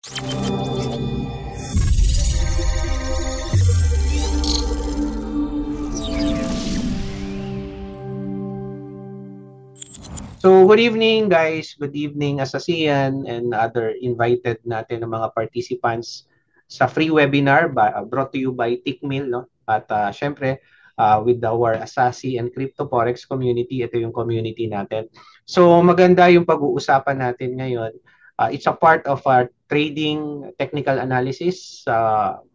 So, good evening guys. Good evening Asasian and other invited natin ng mga participants sa free webinar brought to you by Tickmill, no? At syempre, with our Asasi and Crypto Forex community, ito yung community natin. So, maganda yung pag-uusapan natin ngayon. It's a part of our trading technical analysis.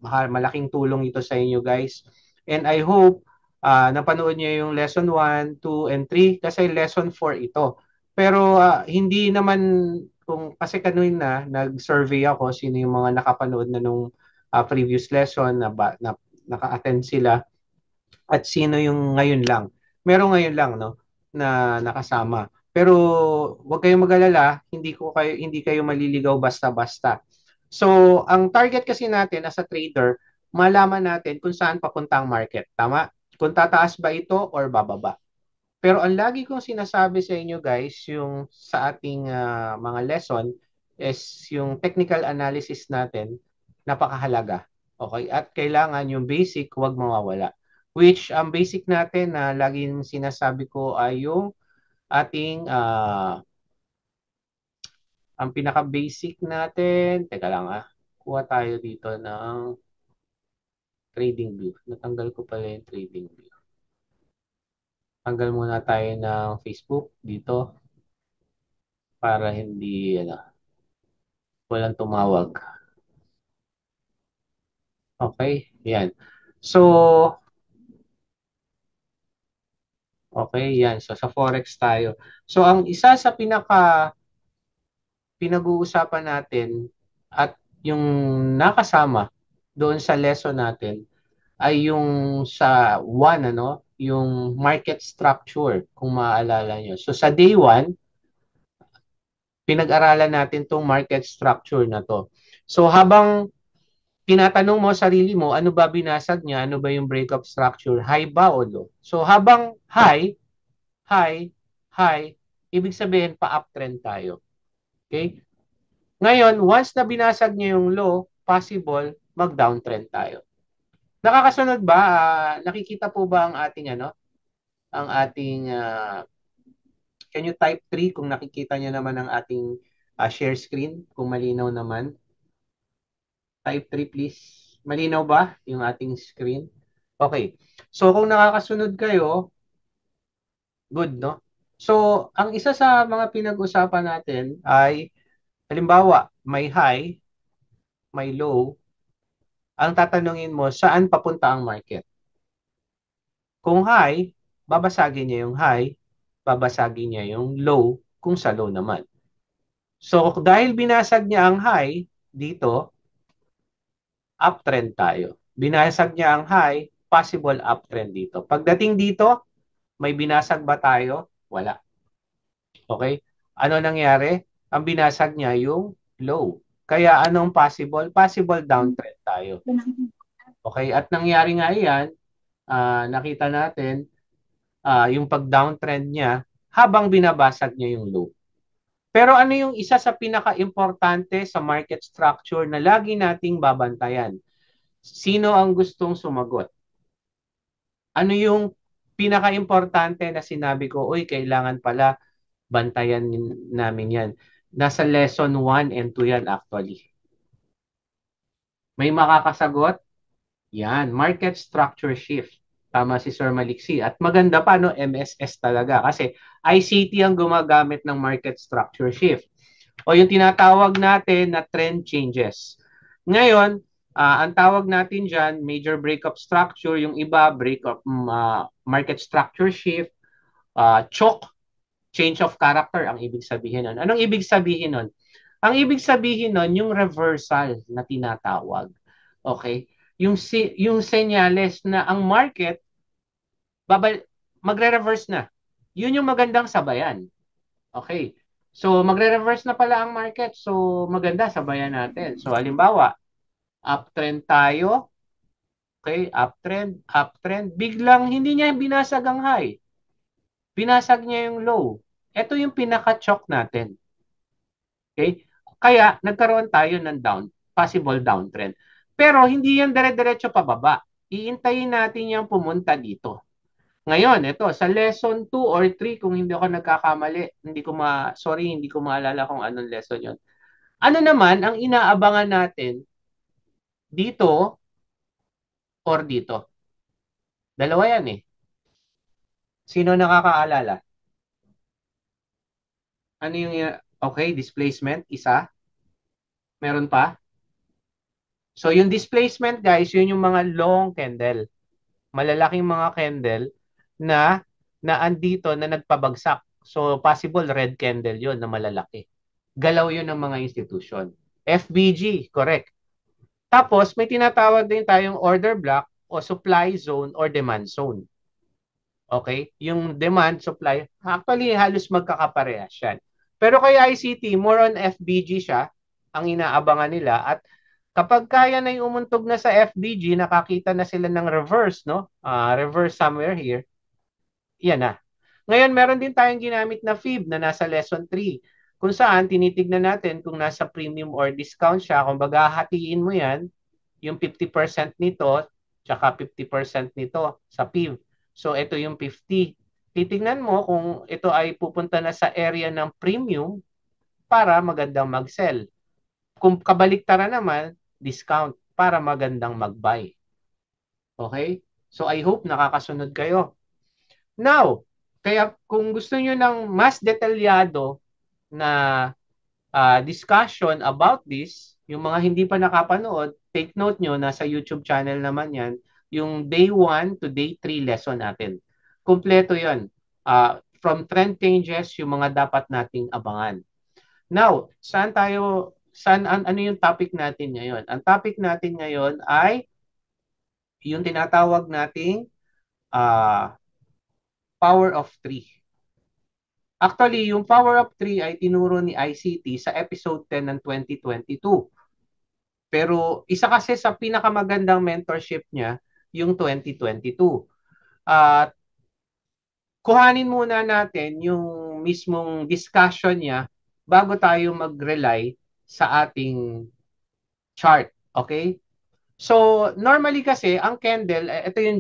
Malaking tulong ito sa inyo guys. And I hope napanood niyo yung lesson 1, 2, and 3 kasi lesson 4 ito. Pero hindi naman kung kasi kanina nag-survey ako sino yung mga nakapanood na nung previous lesson na naka-attend sila at sino yung ngayon lang. Meron ngayon lang no na nakasama. Pero wag kayong mag-alala, hindi kayo maliligaw basta-basta. So, ang target kasi natin as a trader, malaman natin kung saan papunta ang market. Tama? Kung tataas ba ito or bababa. Pero ang lagi kong sinasabi sa inyo guys, yung sa ating mga lesson is yung technical analysis natin napakahalaga. Okay? At kailangan yung basic huwag mawawala. Which ang basic natin na laging sinasabi ko ay yung ating ang pinaka-basic natin. Teka lang kuha tayo dito ng trading view. Natanggal ko pala yung trading view. Tanggal muna tayo ng Facebook dito para hindi walang tumawag. Okay? Yan. So, okay, yan. So, sa Forex tayo. So, ang isa sa pinag-uusapan natin at yung nakasama doon sa lesson natin ay yung sa one, yung market structure, kung maaalala nyo. So, sa day 1, pinag-aralan natin tong market structure na to. So, habang tinatanong mo sarili mo, ano ba binasag niya? Ano ba yung breakup structure? High ba o low? So, habang high, high, high, ibig sabihin pa-uptrend tayo. Okay? Ngayon, once na binasag niya yung low, possible, mag-downtrend tayo. Nakakasunod ba? Nakikita po ba ang ating ang ating can you type 3 kung nakikita niyo naman ang ating share screen kung malinaw naman? Type 3 please. Malinaw ba yung ating screen? Okay. So kung nakakasunod kayo, good, no? So, ang isa sa mga pinag-usapan natin ay, halimbawa, may high, may low, ang tatanungin mo, saan papunta ang market? Kung high, babasagin niya yung high, babasagin niya yung low, kung sa low naman. So, dahil binasag niya ang high, dito, uptrend tayo. Binasag niya ang high, possible uptrend dito. Pagdating dito, may binasag ba tayo? Wala. Okay? Ano nangyari? Ang binasag niya yung low. Kaya anong possible? Possible downtrend tayo. Okay? At nangyari nga yan, nakita natin, yung pag-downtrend niya habang binabasag niya yung low. Pero ano yung isa sa pinaka-importante sa market structure na lagi nating babantayan? Sino ang gustong sumagot? Ano yung pinaka-importante na sinabi ko, uy, kailangan pala bantayan namin yan. Nasa lesson 1 and 2 yan actually. May makakasagot? Yan, market structure shift. Tama si Sir Maliksi. At maganda pa, no, MSS talaga. Kasi ICT ang gumagamit ng market structure shift. O yung tinatawag natin na trend changes. Ngayon, ang tawag natin dyan, major breakup structure, yung iba, breakup market structure shift, choke, change of character ang ibig sabihin nun. Anong ibig sabihin nun? Ang ibig sabihin nun, yung reversal na tinatawag. Okay? Yung senyales na ang market magre-reverse na. Yun yung magandang sabayan. Okay. So, magre-reverse na pala ang market. So, maganda, sabayan natin. So, halimbawa, uptrend tayo. Okay, uptrend, uptrend. Biglang hindi niya binasag ang high. Binasag niya yung low. Ito yung pinaka-choke natin. Okay? Kaya nagkaroon tayo ng possible downtrend. Pero hindi yan dire-diretso pababa. Iintayin natin yung pumunta dito. Ngayon, ito, sa lesson 2 or 3, kung hindi ako nagkakamali, hindi ko maalala kung anong lesson yon. Ano naman ang inaabangan natin dito or dito? Dalawa yan eh. Sino nakakaalala? Ano yung, okay, displacement, isa. Meron pa? So, yung displacement, guys, yun yung mga long candle. Malalaking mga candle na andito na nagpabagsak. So, possible red candle yun na malalaki. Galaw yun ng mga institution. FBG, correct. Tapos, may tinatawag din tayong order block o supply zone or demand zone. Okay? Yung demand, supply, actually halos magkakaparehas yan. Pero kay ICT, more on FBG siya, ang inaabangan nila. At kapag kaya na yung umuntog na sa FBG, nakakita na sila ng reverse, no? Reverse somewhere here. Yan na. Ngayon, meron din tayong ginamit na FIB na nasa lesson 3 kung saan tinitignan natin kung nasa premium or discount siya. Kung baga, hatiin mo yan, yung 50% nito, tsaka 50% nito sa PIV. So, ito yung 50. Titignan mo kung ito ay pupunta na sa area ng premium para magandang mag-sell. Kung kabaliktaran naman, discount para magandang mag-buy. Okay? So, I hope nakakasunod kayo. Now, kaya kung gusto nyo ng mas detalyado na discussion about this, yung mga hindi pa nakapanood, take note nyo, nasa YouTube channel naman yan, yung day 1 to day 3 lesson natin. Kompleto yon. From trend changes, yung mga dapat nating abangan. Now, ano yung topic natin ngayon? Ang topic natin ngayon ay yung tinatawag nating power of 3. Actually, yung Power of 3 ay tinuro ni ICT sa episode 10 ng 2022. Pero isa kasi sa pinakamagandang mentorship niya, yung 2022. At kuhanin muna natin yung mismong discussion niya bago tayo mag-rely sa ating chart. Okay? So, normally kasi, ang candle, ito yung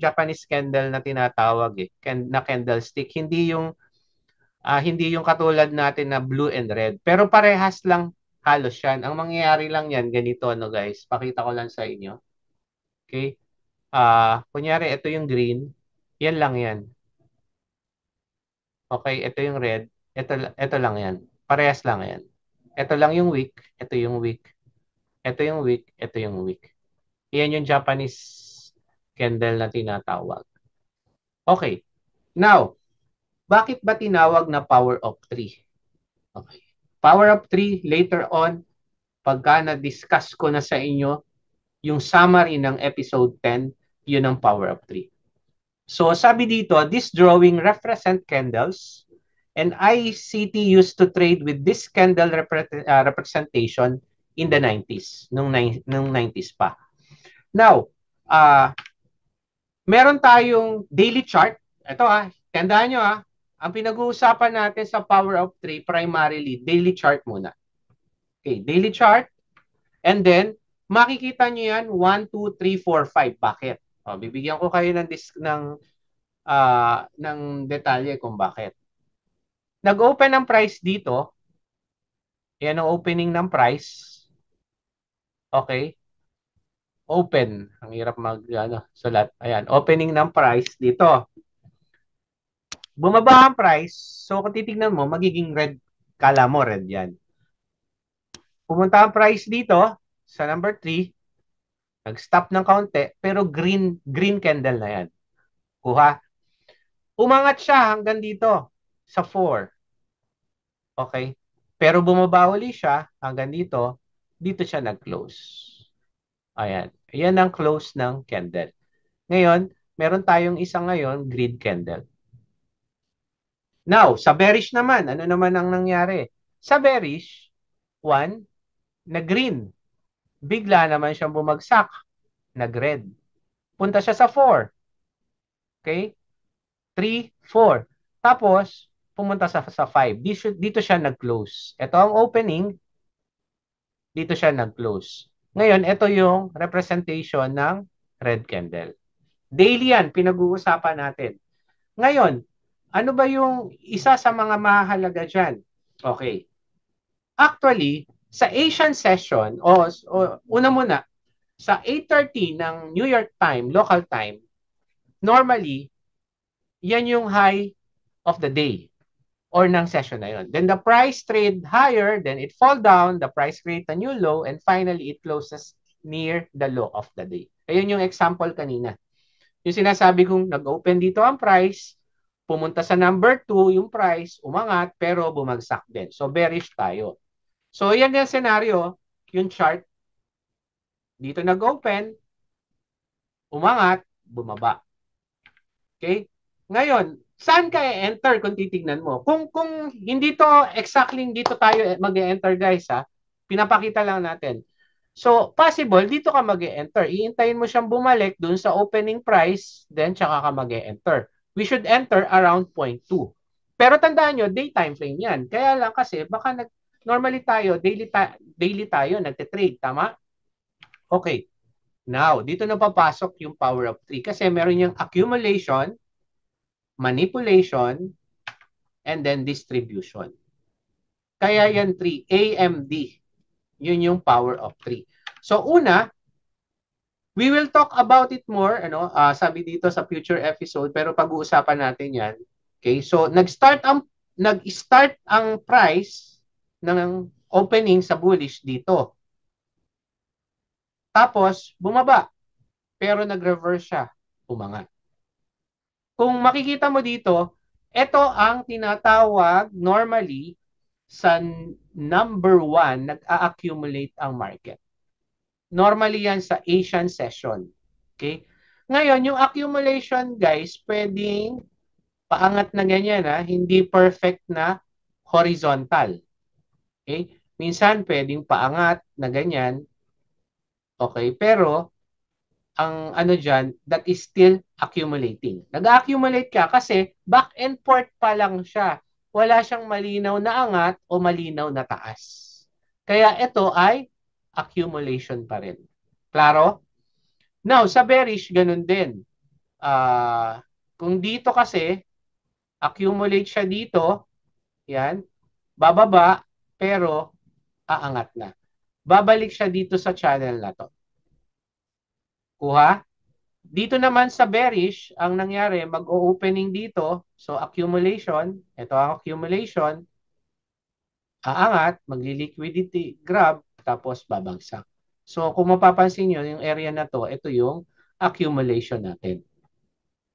Japanese candle na tinatawag na candlestick. Hindi yung katulad natin na blue and red. Pero parehas lang halos yan. Ang mangyayari lang yan, ganito guys. Pakita ko lang sa inyo. Okay? Kunyari, ito yung green. Yan lang yan. Okay, ito yung red. Ito lang yan. Parehas lang yan. Ito lang yung weak. Ito yung weak. Ito yung weak. Ito yung weak. Yan yung Japanese candle na tinatawag. Okay. Now, bakit ba tinawag na power of 3? Okay. Power of 3, later on, pagka na-discuss ko na sa inyo yung summary ng episode 10, yun ang power of 3. So sabi dito, this drawing represent candles and ICT used to trade with this candle representation in the 90s, nung 90s pa. Now, meron tayong daily chart. Ito tandaan nyo ang pinag-uusapan natin sa power of 3 primarily, daily chart muna. Okay, daily chart. And then, makikita nyo yan, 1, 2, 3, 4, 5. Bakit? Bibigyan ko kayo ng detalye kung bakit. Nag-open ang price dito. Yan ang opening ng price. Okay. Open. Ang hirap sulat. Ayan, opening ng price dito. Bumaba ang price. So, kung titignan mo, magiging red. Kala mo, red yan. Pumunta ang price dito sa number 3. Nag-stop ng kaunti, pero green candle na yan. Kuha. Umangat siya hanggang dito sa 4. Okay? Pero bumaba uli siya hanggang dito. Dito siya nag-close. Ayan. Ayan ang close ng candle. Ngayon, meron tayong isang ngayon, green candle. Now, sa bearish naman, ano naman ang nangyari? Sa bearish, 1, nag-green. Bigla naman siyang bumagsak. Nag-red. Punta siya sa 4. Okay? 3, 4. Tapos, pumunta sa 5. Dito siya nag-close. Ito ang opening. Dito siya nag-close. Ngayon, ito yung representation ng red candle. Daily yan, pinag-uusapan natin. Ngayon, ano ba yung isa sa mga mahalaga dyan? Okay. Actually, sa Asian session, o una muna, sa 8:30 ng New York time, local time, normally, yan yung high of the day or ng session na yun. Then the price trade higher, then it fall down, the price create a new low, and finally, it closes near the low of the day. Ayun yung example kanina. Yung sinasabi kong nag-open dito ang price, pumunta sa number 2 yung price, umangat, pero bumagsak din. So, bearish tayo. So, yan yung scenario, yung chart, dito nag-open, umangat, bumaba. Okay? Ngayon, saan ka enter kung titignan mo? Kung hindi to exactly dito tayo mag-enter guys ha, pinapakita lang natin. So, possible, dito ka mag-enter. Iintayin mo siyang bumalik dun sa opening price, then tsaka ka mag-enter. We should enter around 0.2. Pero tandaan nyo, daytime frame yan. Kaya lang kasi, baka normally tayo, daily tayo, nagte-trade, tama? Okay. Now, dito na papasok yung power of 3 kasi meron yung accumulation, manipulation, and then distribution. Kaya yan 3, AMD. Yun yung power of 3. So, una, we will talk about it more, sabi dito sa future episode, pero pag-uusapan natin yan. Okay, so nag-start ang price ng opening sa bullish dito. Tapos, bumaba, pero nag-reverse siya, umangat. Kung makikita mo dito, ito ang tinatawag normally sa number 1, nag-a-accumulate ang market. Normally yan sa Asian session. Okay? Ngayon, yung accumulation, guys, pwedeng paangat na ganyan, ha? Hindi perfect na horizontal. Okay? Minsan, pwedeng paangat na ganyan. Okay? Pero, ang ano dyan, that is still accumulating. Nag-accumulate ka kasi back and forth pa lang siya. Wala siyang malinaw na angat o malinaw na taas. Kaya ito ay accumulation pa rin. Klaro? Now, sa bearish, ganun din. Kung dito kasi, accumulate siya dito, yan, bababa, pero aangat na. Babalik siya dito sa channel na to. Kuha? Dito naman sa bearish, ang nangyari, mag-o-opening dito. So, accumulation. Ito ang accumulation. Aangat, magli-liquidity grab, tapos babagsak. So, kung mapapansin nyo, yung area na to, ito yung accumulation natin.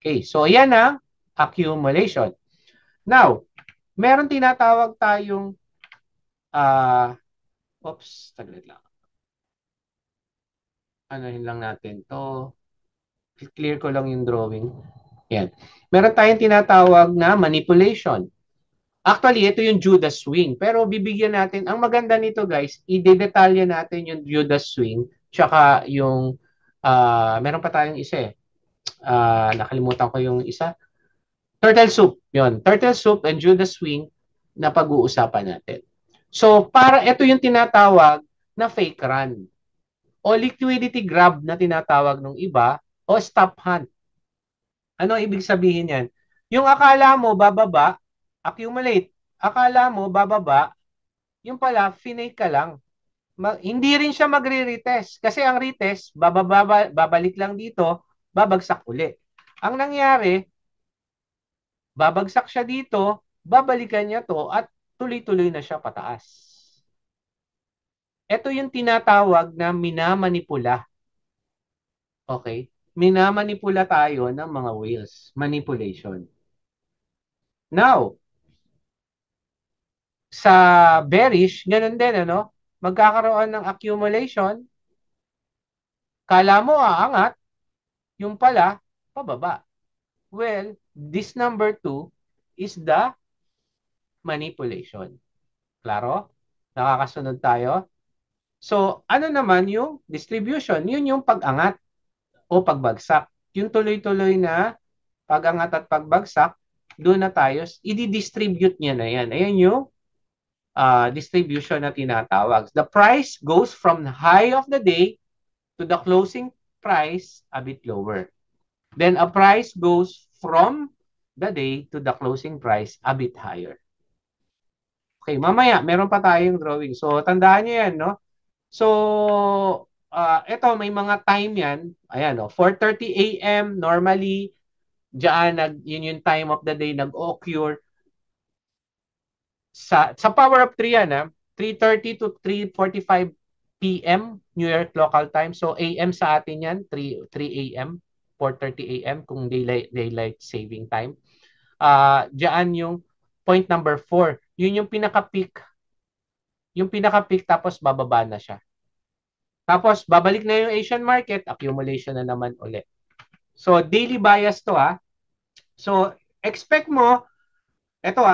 Okay, so yan ang accumulation. Now, meron tinatawag tayong, taglit lang. Anuhin lang natin to. Clear ko lang yung drawing. Yan. Meron tayong tinatawag na manipulation. Actually, ito yung Judas swing. Pero bibigyan natin, ang maganda nito guys, i-detalya natin yung Judas swing, tsaka yung, meron pa tayong isa eh. Nakalimutan ko yung isa. Turtle soup. Yun. Turtle soup and Judas swing na pag-uusapan natin. So, para ito yung tinatawag na fake run. O liquidity grab na tinatawag ng iba, o stop hunt. Ano ibig sabihin yan? Yung akala mo bababa, accumulate. Akala mo bababa, yung pala, finake ka lang. Hindi rin siya magre-retest. Kasi ang retest, babalik lang dito, babagsak uli. Ang nangyari, babagsak siya dito, babalikan niya to, at tuloy-tuloy na siya pataas. Ito yung tinatawag na minamanipula. Okay? Minamanipula tayo ng mga whales. Manipulation. Now, sa bearish, ganun din, ano? Magkakaroon ng accumulation. Kala mo aangat, yung pala, pababa. Well, this number 2 is the manipulation. Klaro? Nakakasunod tayo? So, ano naman yung distribution? Yun yung pag-angat o pagbagsak. Yung tuloy-tuloy na pag-angat at pagbagsak, doon na tayo, i-distribute niya na yan. Ayan yung distribution na tinatawag. The price goes from the high of the day to the closing price a bit lower. Then a price goes from the day to the closing price a bit higher. Okay, mamaya meron pa tayong drawing. So tandaan niyo 'yan, no? So ito may mga time 'yan. Ayan, no? 4:30 AM normally diyan yun yung time of the day nag-occur sa power of 3 yan, 3:30 to 3:45 PM New York local time. So AM sa atin yan, 3 AM, 4:30 AM kung daylight saving time. Diyan yung point number 4. Yun yung pinaka-peak. Yung pinaka-peak tapos bababa na siya. Tapos babalik na yung Asian market, accumulation na naman ulit. So daily bias to So expect mo, eto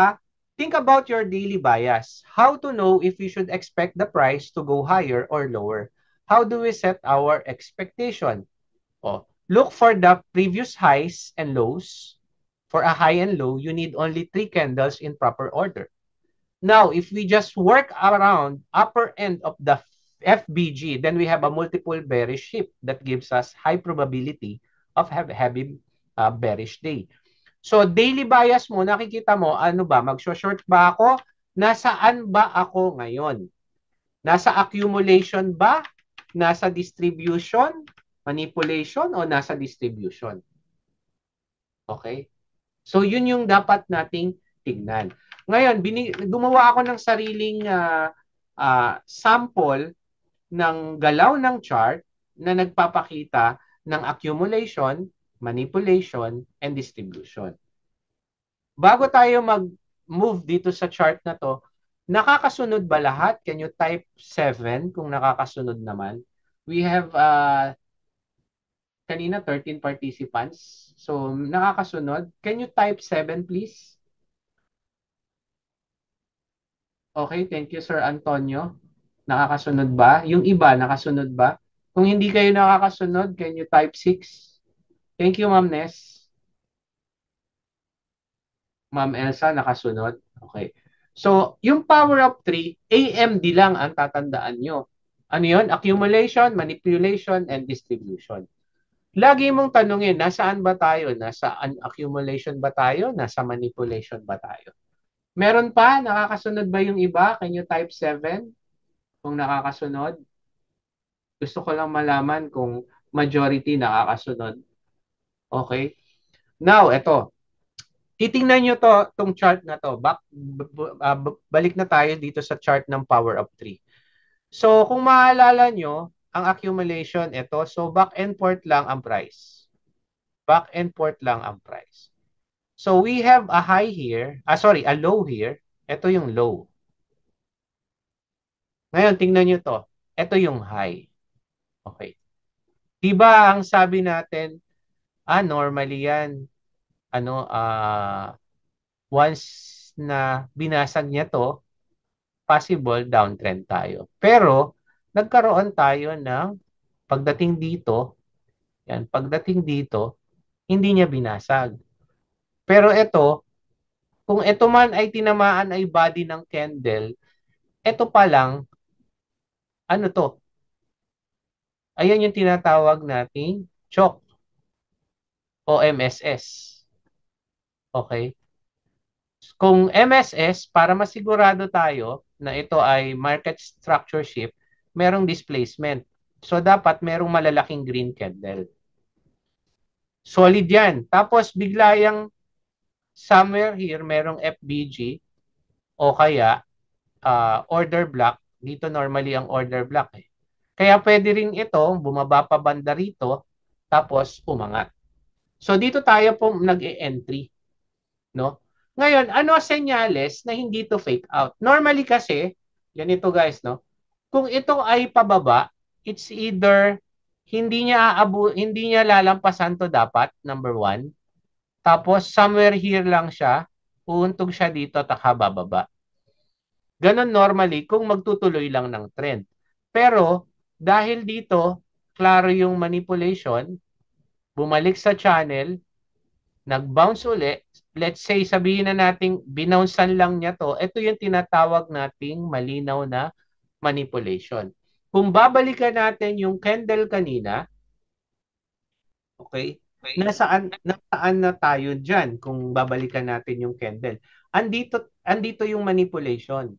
think about your daily bias. How to know if you should expect the price to go higher or lower? How do we set our expectation? Look for the previous highs and lows. For a high and low, you need only 3 candles in proper order. Now, if we just work around upper end of the FBG, then we have a multiple bearish shift that gives us high probability of having a bearish day. So, daily bias mo, nakikita mo, ano ba, mag-short ba ako? Nasaan ba ako ngayon? Nasa accumulation ba? Nasa distribution? Manipulation? O nasa distribution? Okay? So, yun yung dapat nating tignan. Ngayon, gumawa ako ng sariling sample ng galaw ng chart na nagpapakita ng accumulation, manipulation, and distribution. Bago tayo mag-move dito sa chart na to, nakakasunod ba lahat? Can you type 7 kung nakakasunod naman? We have kanina 13 participants. So, nakakasunod. Can you type 7 please? Okay, thank you Sir Antonio. Nakakasunod ba? Yung iba, nakasunod ba? Kung hindi kayo nakakasunod, can you type 6? Thank you, Ma'am Ness. Ma'am Elsa, nakasunod. Okay. So, yung power of 3, AMD lang ang tatandaan nyo. Ano yun? Accumulation, manipulation, and distribution. Lagi mong tanungin, nasaan ba tayo? Nasa accumulation ba tayo? Nasa manipulation ba tayo? Meron pa? Nakakasunod ba yung iba? Can you type 7? Kung nakakasunod. Gusto ko lang malaman kung majority nakakasunod. Okay? Now, ito. Titingnan nyo tong chart na to. Balik na tayo dito sa chart ng power of 3. So, kung maalala nyo, ang accumulation, ito. So, back and forth lang ang price. Back and forth lang ang price. So, we have a high here. A low here. Ito yung low. Ngayon, tingnan nyo to. Ito yung high. Okay. Diba ang sabi natin, normally yan. Once na binasag niya to, possible downtrend tayo. Pero, nagkaroon tayo ng pagdating dito, hindi niya binasag. Pero ito, kung ito man ay tinamaan ay body ng candle, ito pa lang, ano to? Ayan yung tinatawag nating CHOC o MSS. Okay? Kung MSS, para masigurado tayo na ito ay market structure shift, merong displacement. So, dapat merong malalaking green candle. Solid yan. Tapos, bigla yung somewhere here, merong FBG o kaya order block. Dito normally ang order block. Kaya pwede rin ito, bumaba pa banda rito, tapos umangat. So, dito tayo po nag-e-entry. No? Ngayon, ano senyales na hindi to fake out? Normally kasi, ganito guys, no? Kung ito ay pababa, it's either hindi niya lalampasan to dapat, number 1. Tapos somewhere here lang siya, uuntog siya dito at bababa. Ganon normally kung magtutuloy lang ng trend. Pero dahil dito, klaro yung manipulation, bumalik sa channel, nag-bounce uli, let's say sabihin na nating binouncean lang niya to, ito yung tinatawag nating malinaw na manipulation. Kung babalikan natin yung candle kanina, okay, nasaan na tayo diyan kung babalikan natin yung candle. Andito yung manipulation.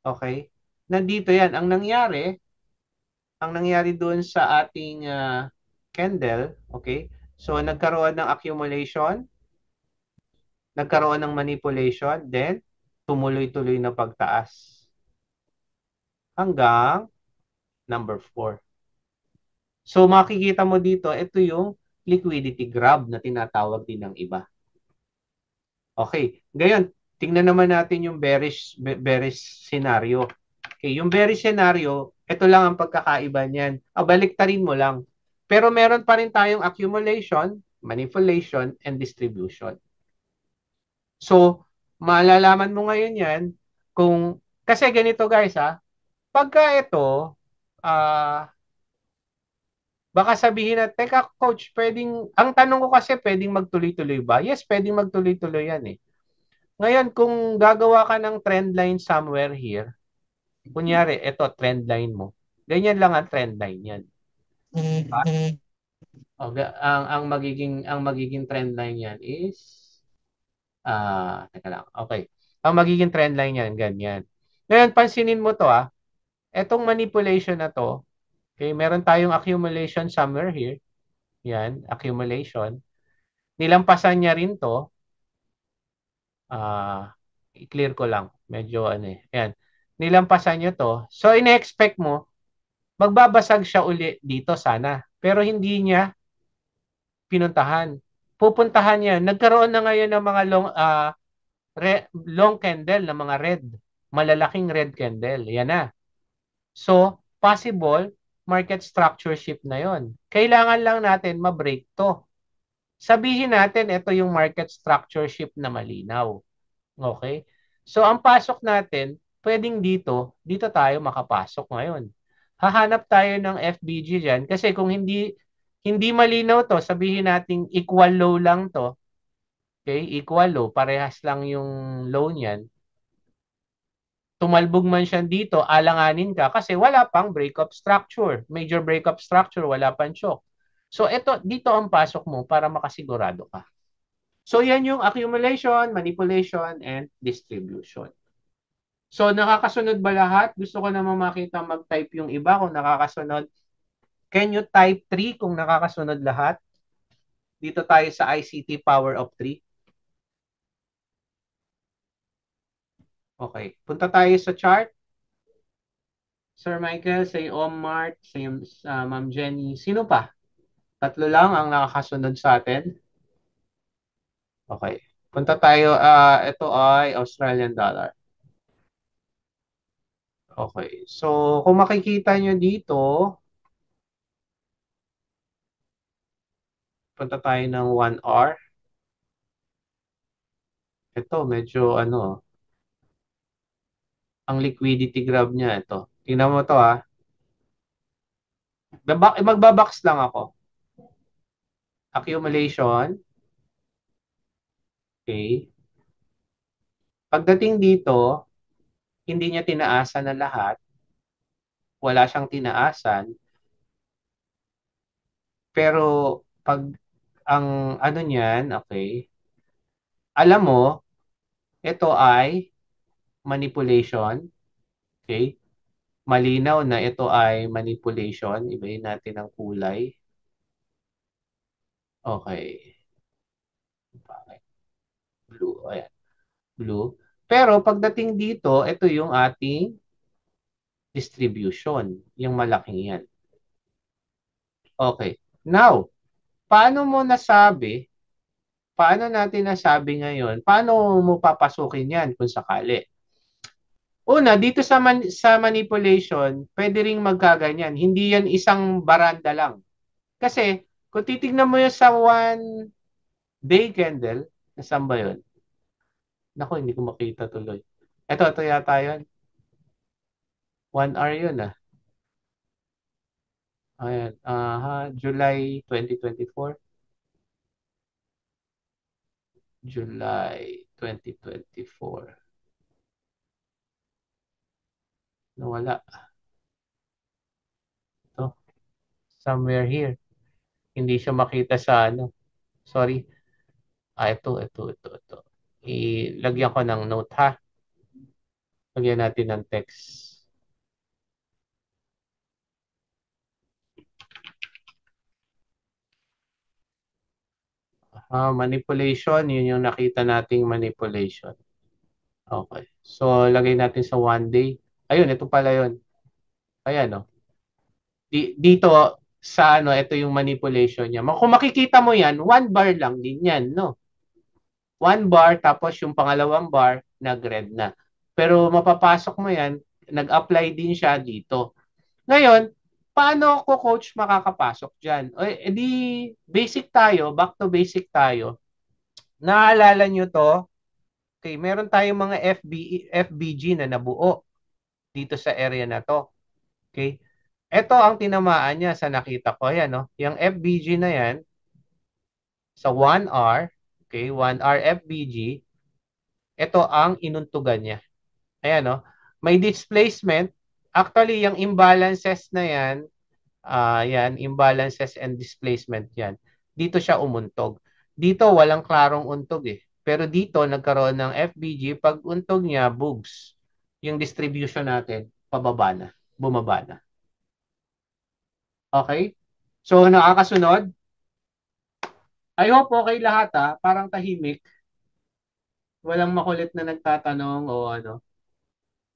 Okay? Nandito yan. Ang nangyari doon sa ating candle, okay? So, nagkaroon ng accumulation, nagkaroon ng manipulation, then tumuloy-tuloy na pagtaas hanggang number 4. So, makikita mo dito, ito yung liquidity grab na tinatawag din ng iba. Okay, ngayon, tingnan naman natin yung bearish scenario. Okay, yung bearish scenario, ito lang ang pagkakaiba niyan. Baliktarin mo lang. Pero meron pa rin tayong accumulation, manipulation, and distribution. So, malalaman mo ngayon yan kung, kasi ganito guys pagka ito, ah, baka sabihin na, teka coach, ang tanong ko kasi pwedeng magtuloy-tuloy ba? Yes, pwedeng magtuloy-tuloy yan eh. Ngayon, kung gagawa ka ng trend line somewhere here, kunyari, ito, trend line mo. Ganyan lang ang trend line yan. Diba? Ang magiging trend line yan is, teka lang, okay. Ang magiging trend line yan, ganyan. Ngayon, pansinin mo to etong manipulation na to, okay, meron tayong accumulation somewhere here. Yan, accumulation. Nilampasan niya rin to, i-clear ko lang. Medyo ano eh. Yan. Nilampasan nyo to. So, ine-expect mo, magbabasag siya uli dito sana. Pero hindi niya pinuntahan. Pupuntahan niya. Nagkaroon na ngayon ng mga long candle, na mga red. Malalaking red candle. Yan na. So, possible, market structure shift na yon. Kailangan lang natin ma-break to. Sabihin natin, ito yung market structure shift na malinaw. Okay? So, ang pasok natin, pwedeng dito tayo makapasok ngayon. Hahanap tayo ng FBG dyan kasi kung hindi malinaw to, sabihin natin equal low lang to. Okay? Equal low, parehas lang yung low niyan. Tumalbog man siya dito, alanganin ka kasi wala pang breakup structure. Major breakup structure, wala pang shock. So, dito ang pasok mo para makasigurado ka. So, yan yung accumulation, manipulation, and distribution. So, nakakasunod ba lahat? Gusto ko naman makita mag-type yung iba kung nakakasunod. Can you type 3 kung nakakasunod lahat? Dito tayo sa ICT Power of 3. Okay. Punta tayo sa chart. Sir Michael, sa Mart, sa Ma'am Jenny. Sino pa? Tatlo lang ang nakakasunod sa atin. Okay. Punta tayo. Ito ay Australian dollar. Okay. So, kung makikita nyo dito, punta tayo ng 1 hour. Ito, medyo ang liquidity grab niya ito. Tingnan mo to Magbabox lang ako. Accumulation. Okay. Pagdating dito, hindi niya tinaasan na lahat. Wala siyang tinaasan. Pero pag ang ano niyan, okay, alam mo, ito ay manipulation. Okay. Malinaw na ito ay manipulation. Ibahin natin ang kulay. Okay. Blue. Ayan. Blue. Pero pagdating dito, ito yung ating distribution. Yung malaking yan. Okay. Now, paano natin nasabi ngayon, paano mo papasukin yan kung sakali? Una, dito sa manipulation, pwede ring magkaganyan. Hindi yan isang baranda lang. Kasi, kung titignan mo yun sa one day candle, nasaan ba yun? Naku, hindi ko makita tuloy. Ito yata yun. 1 hour yun Ayan. July 2024. July 2024. Nawala. Ito. Somewhere here. Hindi siya makita sa ano. Sorry. Ito. Ilagyan ko ng note ha. Lagyan natin ng text. Manipulation, yun yung nakita nating manipulation. Okay. So, lagay natin sa 1 day. Ayun, ito pala yun. Ayan, no. Dito, sa ano, ito yung manipulation niya. Kung makikita mo yan, 1 bar lang din yan, no? 1 bar, tapos yung pangalawang bar, nag-red na. Pero mapapasok mo yan, nag-apply din siya dito. Ngayon, paano ko coach makakapasok dyan? Di basic tayo, back to basic tayo. Naalala nyo to? Okay, meron tayong mga FBG na nabuo dito sa area na to. Okay? Ito ang tinamaan niya sa nakita ko. Yan, no? Yung FBG na yan, sa 1R, okay, 1R FBG, ito ang inuntugan niya. Ayan, no? May displacement. Actually, yung imbalances na yan, yan, imbalances and displacement yan. Dito siya umuntog. Dito, walang klarong untog eh. Pero dito, nagkaroon ng FBG. Pag untog niya, boobs. Yung distribution natin, pababa na. Bumaba na. Okay? So, nakakasunod? I hope okay lahat ha. Parang tahimik. Walang makulit na nagtatanong o ano.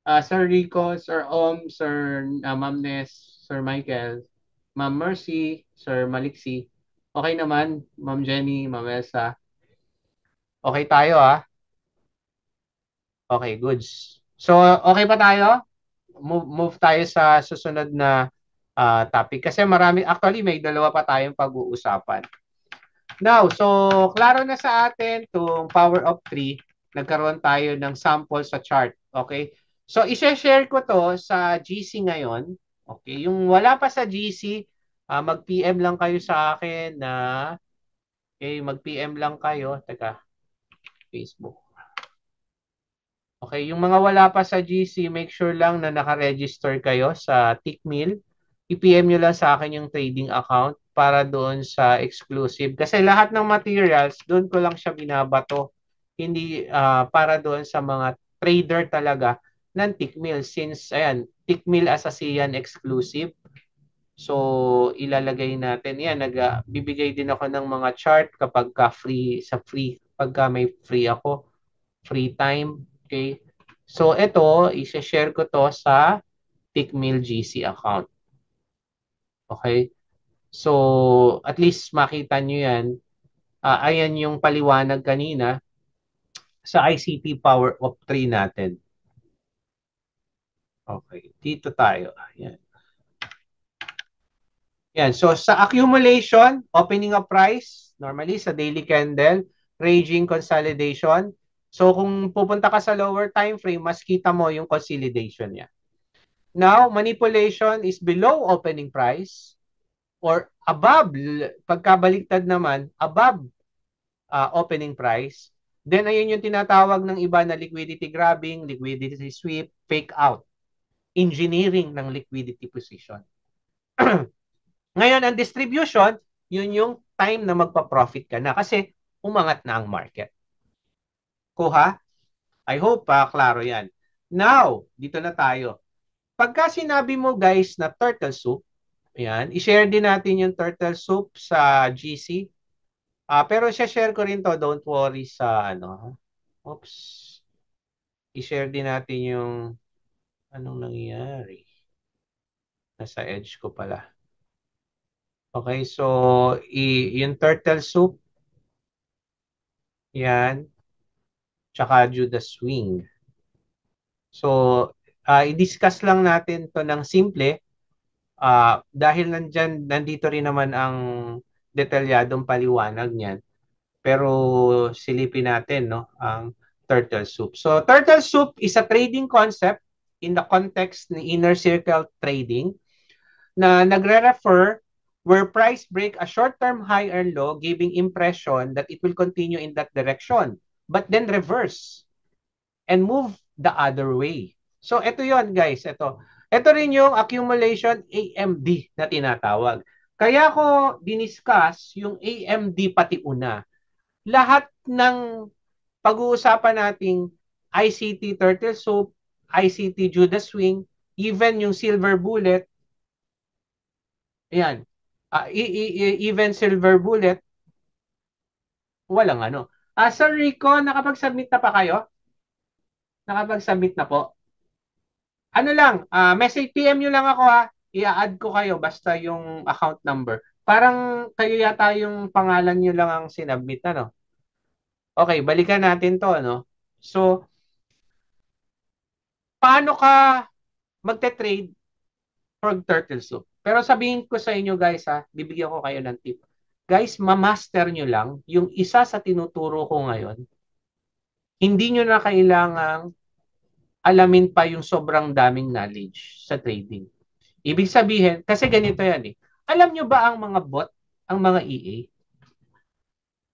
Sir Rico, Sir Om, Sir Ma'am Ness, Sir Michael, Ma'am Mercy, Sir Maliksi. Okay naman, Ma'am Jenny, Ma'am Elsa. Okay tayo ah. Okay, goods. So, okay pa tayo? Move tayo sa susunod na topic. Kasi marami, actually may dalawa pa tayong pag-uusapan. Now, so klaro na sa atin itong power of 3. Nagkaroon tayo ng sample sa chart. Okay? So, i-share ko to sa GC ngayon. Okay? Yung wala pa sa GC, mag-PM lang kayo sa akin na mag-PM lang kayo. Teka, Facebook. Okay, yung mga wala pa sa GC, make sure lang na naka-register kayo sa Tickmill. I-PM nyo lang sa akin yung trading account para doon sa exclusive. Kasi lahat ng materials, doon ko lang siya binabato. Hindi para doon sa mga trader talaga ng Tickmill. Since, ayan, Tickmill as a ASEAN exclusive. So, ilalagay natin. Yan, bibigay din ako ng mga chart kapag pagka may free ako. Free time. Okay. So, ito, i-share ko to sa Tickmill GC account. Okay? So, at least makita nyo yan. Ayan yung paliwanag kanina sa ICT Power of 3 natin. Okay. Dito tayo. Ayan. Yan. So, sa accumulation, opening of price, normally sa daily candle, raging consolidation. So, kung pupunta ka sa lower time frame, mas kita mo yung consolidation niya. Now, manipulation is below opening price or above, pagkabaliktad naman, above opening price. Then, ayun yung tinatawag ng iba na liquidity grabbing, liquidity sweep, fake out. Engineering ng liquidity position. Ngayon, ang distribution, yun yung time na magpa-profit ka na kasi umangat na ang market. Kuha? I hope klaro yan. Now, dito na tayo. Pagka sinabi mo guys na turtle soup, yan, i-share din natin yung turtle soup sa GC. Pero share ko rin to, don't worry sa ano. Oops. I-share din natin yung anong nangyayari. Nasa edge ko pala. Okay, so yung turtle soup, yan, tsaka Judas swing. So, i-discuss lang natin to ng simple dahil nandito rin naman ang detalyadong paliwanag niyan. Pero silipin natin no, ang turtle soup. So, turtle soup is a trading concept in the context ng inner circle trading na nagre-refer where price break a short-term high or low, giving impression that it will continue in that direction, but then reverse and move the other way. So ito yon guys, ito. Ito rin yung accumulation AMD na tinatawag. Kaya ko diniscuss yung AMD pati una. Lahat ng pag-uusapan nating ICT Turtle Soup, ICT Judas Swing, even yung Silver Bullet, ayan, even Silver Bullet, walang ano. Sir Rico, nakapag-submit na pa kayo? Nakapag-submit na po? Ano lang, message PM nyo lang ako ha. I-add ko kayo basta yung account number. Parang kayo yata yung pangalan nyo lang ang sinabmit, ano? Okay, balikan natin to, ano? So, paano ka magte-trade for turtle soup? Pero sabihin ko sa inyo guys ha, bibigyan ko kayo ng tip. Guys, ma-master nyo lang yung isa sa tinuturo ko ngayon. Hindi nyo na kailangang alamin pa yung sobrang daming knowledge sa trading. Ibig sabihin, kasi ganito yan eh. Alam nyo ba ang mga bot, ang mga EA,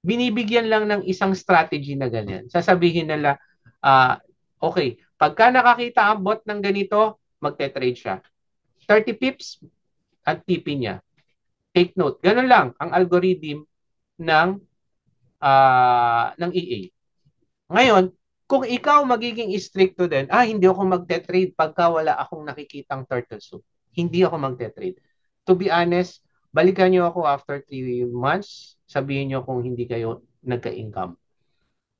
binibigyan lang ng isang strategy na ganyan. Sasabihin nila, okay, pagka nakakita ang bot ng ganito, magte-trade siya. 30 pips ang TP niya. Take note. Ganun lang ang algorithm ng EA. Ngayon, kung ikaw magiging stricto din, hindi ako magte-trade pagka wala akong nakikitang turtle soup. Hindi ako magte-trade. To be honest, balikan nyo ako after 3 months, sabihin nyo kung hindi kayo nagka-income.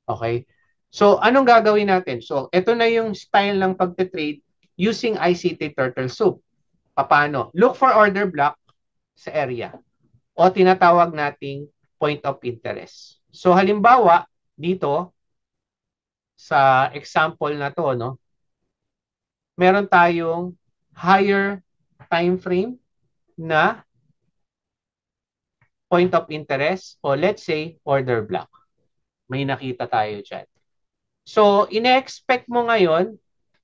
Okay? So, anong gagawin natin? So, ito na yung style ng pagte-trade using ICT Turtle Soup. Paano? Look for order block sa area o tinatawag nating point of interest. So, halimbawa, dito, sa example na to, no, meron tayong higher time frame na point of interest o let's say order block. May nakita tayo dyan. So, ine-expect mo ngayon,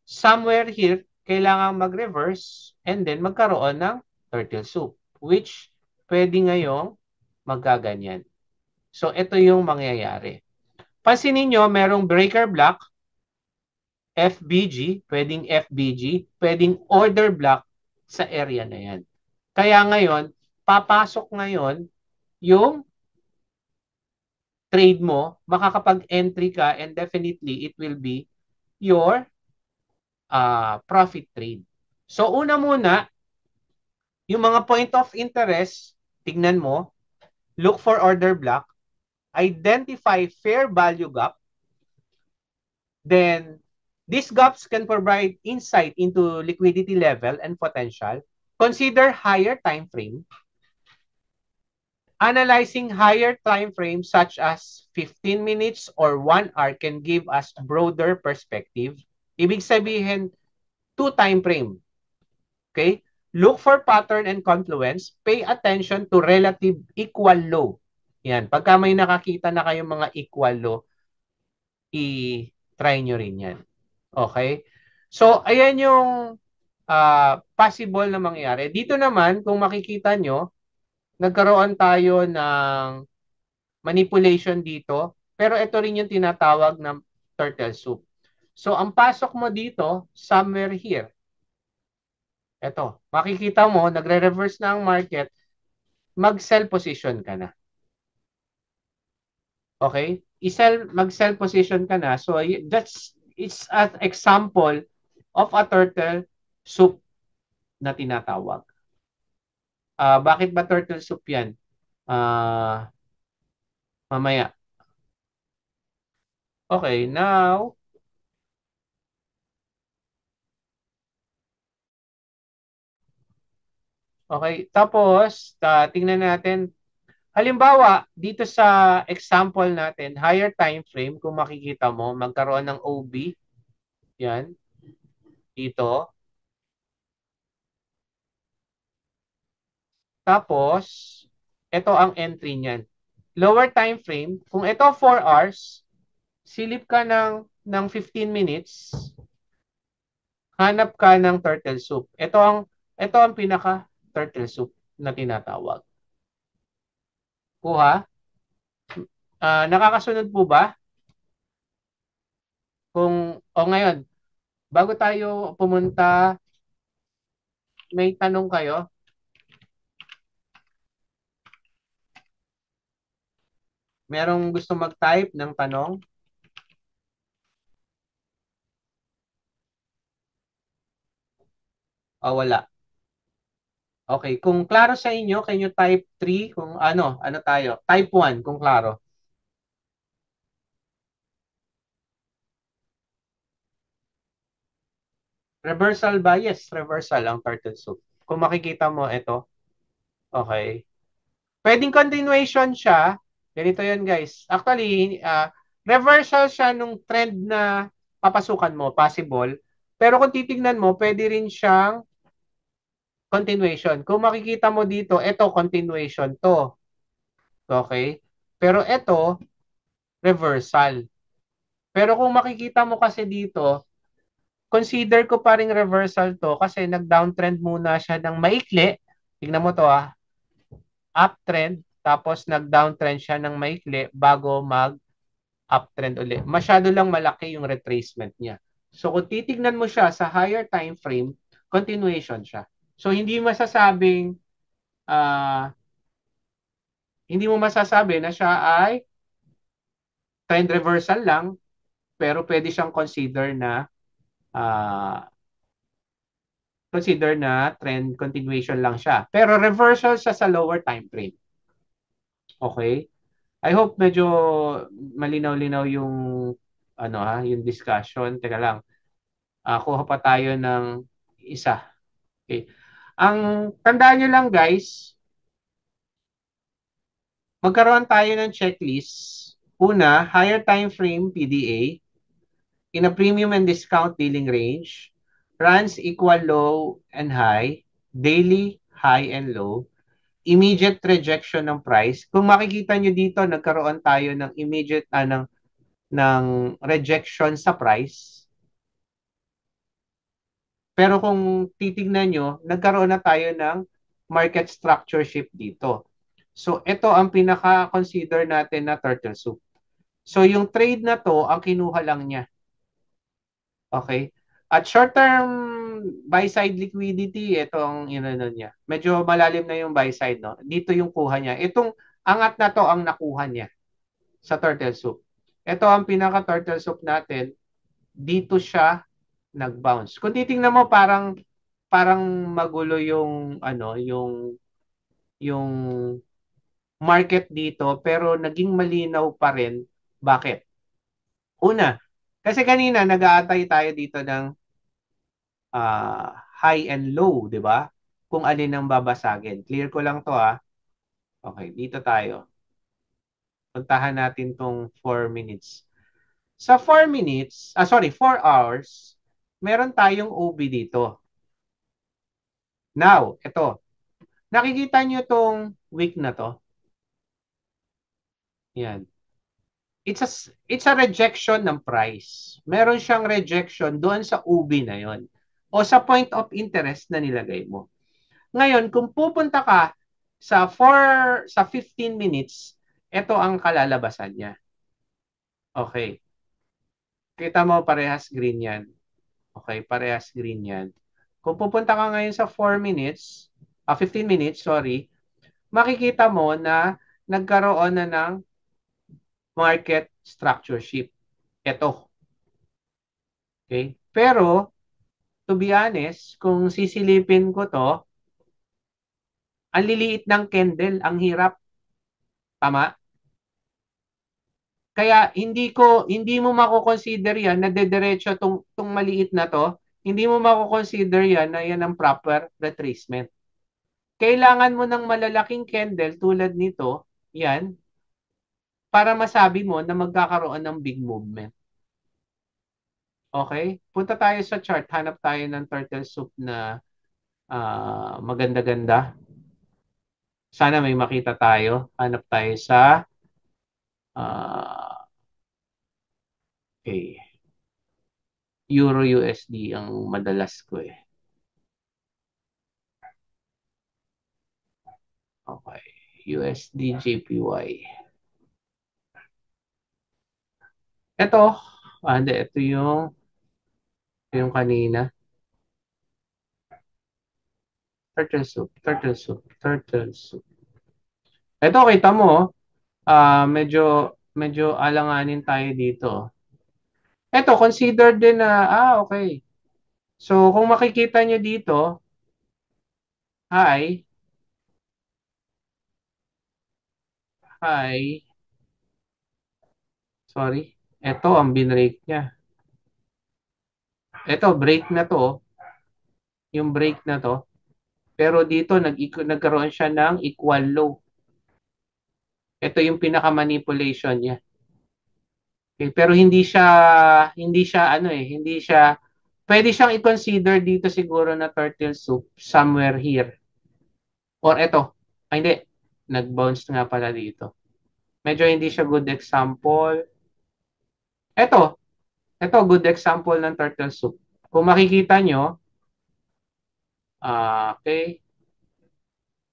somewhere here, kailangan mag-reverse and then magkaroon ng turtle soup, which pwede ngayong magkaganyan. So, ito yung mangyayari. Pansinin nyo, merong breaker block, FBG, pwedeng order block sa area na yan. Kaya ngayon, papasok ngayon yung trade mo, makakapag-entry ka and definitely it will be your profit trade. So una muna, yung mga point of interest, tignan mo, look for order block, identify fair value gap, then these gaps can provide insight into liquidity level and potential. Consider higher time frame. Analyzing higher time frames such as 15 minutes or 1 hour can give us broader perspective. Ibig sabihin, 2 time frame. Okay? Look for pattern and confluence. Pay attention to relative equal low. Yan. Pagka may nakakita na kayong mga equal low, i-try nyo rin yan. Okay? So, ayan yung possible na mangyari. Dito naman, kung makikita nyo, nagkaroon tayo ng manipulation dito. Pero ito rin yung tinatawag na turtle soup. So, ang pasok mo dito, somewhere here. Ito, makikita mo, nagre-reverse na ang market, mag-sell position ka na. Okay? Mag-sell position ka na. So, it's an example of a turtle soup na tinatawag. Bakit ba turtle soup yan? Mamaya. Okay, now, okay, tapos, tingnan natin. Halimbawa, dito sa example natin, higher time frame, kung makikita mo, magkaroon ng OB. Yan. Dito. Tapos, ito ang entry niyan. Lower time frame, kung ito 4 hours, silip ka ng 15 minutes, hanap ka ng turtle soup. Ito ang pinaka turtle soup na tinatawag. Kuha? Nakakasunod po ba? O ngayon, bago tayo pumunta, may tanong kayo? Merong gusto mag-type ng tanong? O wala? Okay, kung klaro sa inyo, can you type 3? Kung ano tayo? Type 1 kung klaro. Reversal ba? Yes, reversal ang turtle soup. Kung makikita mo, ito. Okay. Pwedeng continuation siya. Ganito yan, guys. Actually, reversal siya nung trend na papasukan mo, possible. Pero kung titignan mo, pwede rin siyang continuation. Kung makikita mo dito, ito continuation to. Okay? Pero ito, reversal. Pero kung makikita mo kasi dito, consider ko pa ring reversal to kasi nag-downtrend muna siya ng maikli. Tingnan mo to uptrend, tapos nag-downtrend siya ng maikli bago mag-uptrend ulit. Masyado lang malaki yung retracement niya. So kung titignan mo siya sa higher time frame, continuation siya. So uh, hindi mo masasabi na siya ay trend reversal lang, pero pwede siyang uh, consider na trend continuation lang siya. Pero reversal siya sa lower time frame. Okay? I hope medyo malinaw-linaw yung yung discussion. Teka lang. Kuha pa tayo ng isa. Okay. Ang tandaan nyo lang guys, magkaroon tayo ng checklist. Una, higher time frame PDA in a premium and discount dealing range. Runs equal low and high. Daily high and low. Immediate rejection ng price. Kung makikita nyo dito, nagkaroon tayo ng immediate ng rejection sa price. Pero kung titignan nyo, nagkaroon na tayo ng market structure shift dito. So, ito ang pinaka-consider natin na turtle soup. So, yung trade na to, ang kinuha lang niya. Okay? At short-term buy-side liquidity, ito ang inano niya. Medyo malalim na yung buy-side, no? Dito yung kuha niya. Itong angat na to ang nakuha niya sa turtle soup. Ito ang pinaka-turtle soup natin. Dito siya nag-bounce. Kung titingnan mo parang magulo yung yung market dito pero naging malinaw pa rin. Bakit? Una, kasi kanina nag-aantay tayo dito ng high and low, 'di ba? Kung alin ang babasagin. Clear ko lang 'to Okay, dito tayo. Puntahan natin tong 4 minutes. Sa 4 minutes, 4 hours, meron tayong OB dito. Now, ito. Nakikita nyo tong week na to? Yan. It's a rejection ng price. Meron siyang rejection doon sa UB na yon o sa point of interest na nilagay mo. Ngayon, kung pupunta ka sa 15 minutes, ito ang kalalabasan niya. Okay. Kita mo parehas green yan. Okay, parehas green yan. Kung pupunta ka ngayon sa 4 minutes, 15 minutes, sorry, makikita mo na nagkaroon na ng market structure shift. Ito. Okay? Pero, to be honest, kung sisilipin ko to, ang liliit ng candle, ang hirap. Tama? Kaya hindi mo mako-consider yan na dediretso tong maliit na to. Hindi mo mako-consider yan na yan ang proper retracement. Kailangan mo ng malalaking candle tulad nito, yan, para masabi mo na magkakaroon ng big movement. Okay? Punta tayo sa chart. Hanap tayo ng turtle soup na maganda-ganda. Sana may makita tayo. Hanap tayo sa okay. Euro USD ang madalas ko eh. Okay. USD JPY. Ito, hindi, ito yung kanina. Turtle soup, turtle soup, turtle soup. Ito, kita mo, medyo alanganin tayo dito. Ito, consider din na, okay. So, kung makikita nyo dito, hi, sorry, ito ang binrake niya. Ito, break na to, yung break na to. Pero dito, nagkaroon siya ng equal low. Ito yung pinaka-manipulation niya. Okay, pero hindi siya, pwede siyang i-consider dito siguro na turtle soup somewhere here. Or ito, hindi, nag-bounce nga pala dito. Medyo hindi siya good example. Ito, good example ng turtle soup. Kung makikita nyo, okay,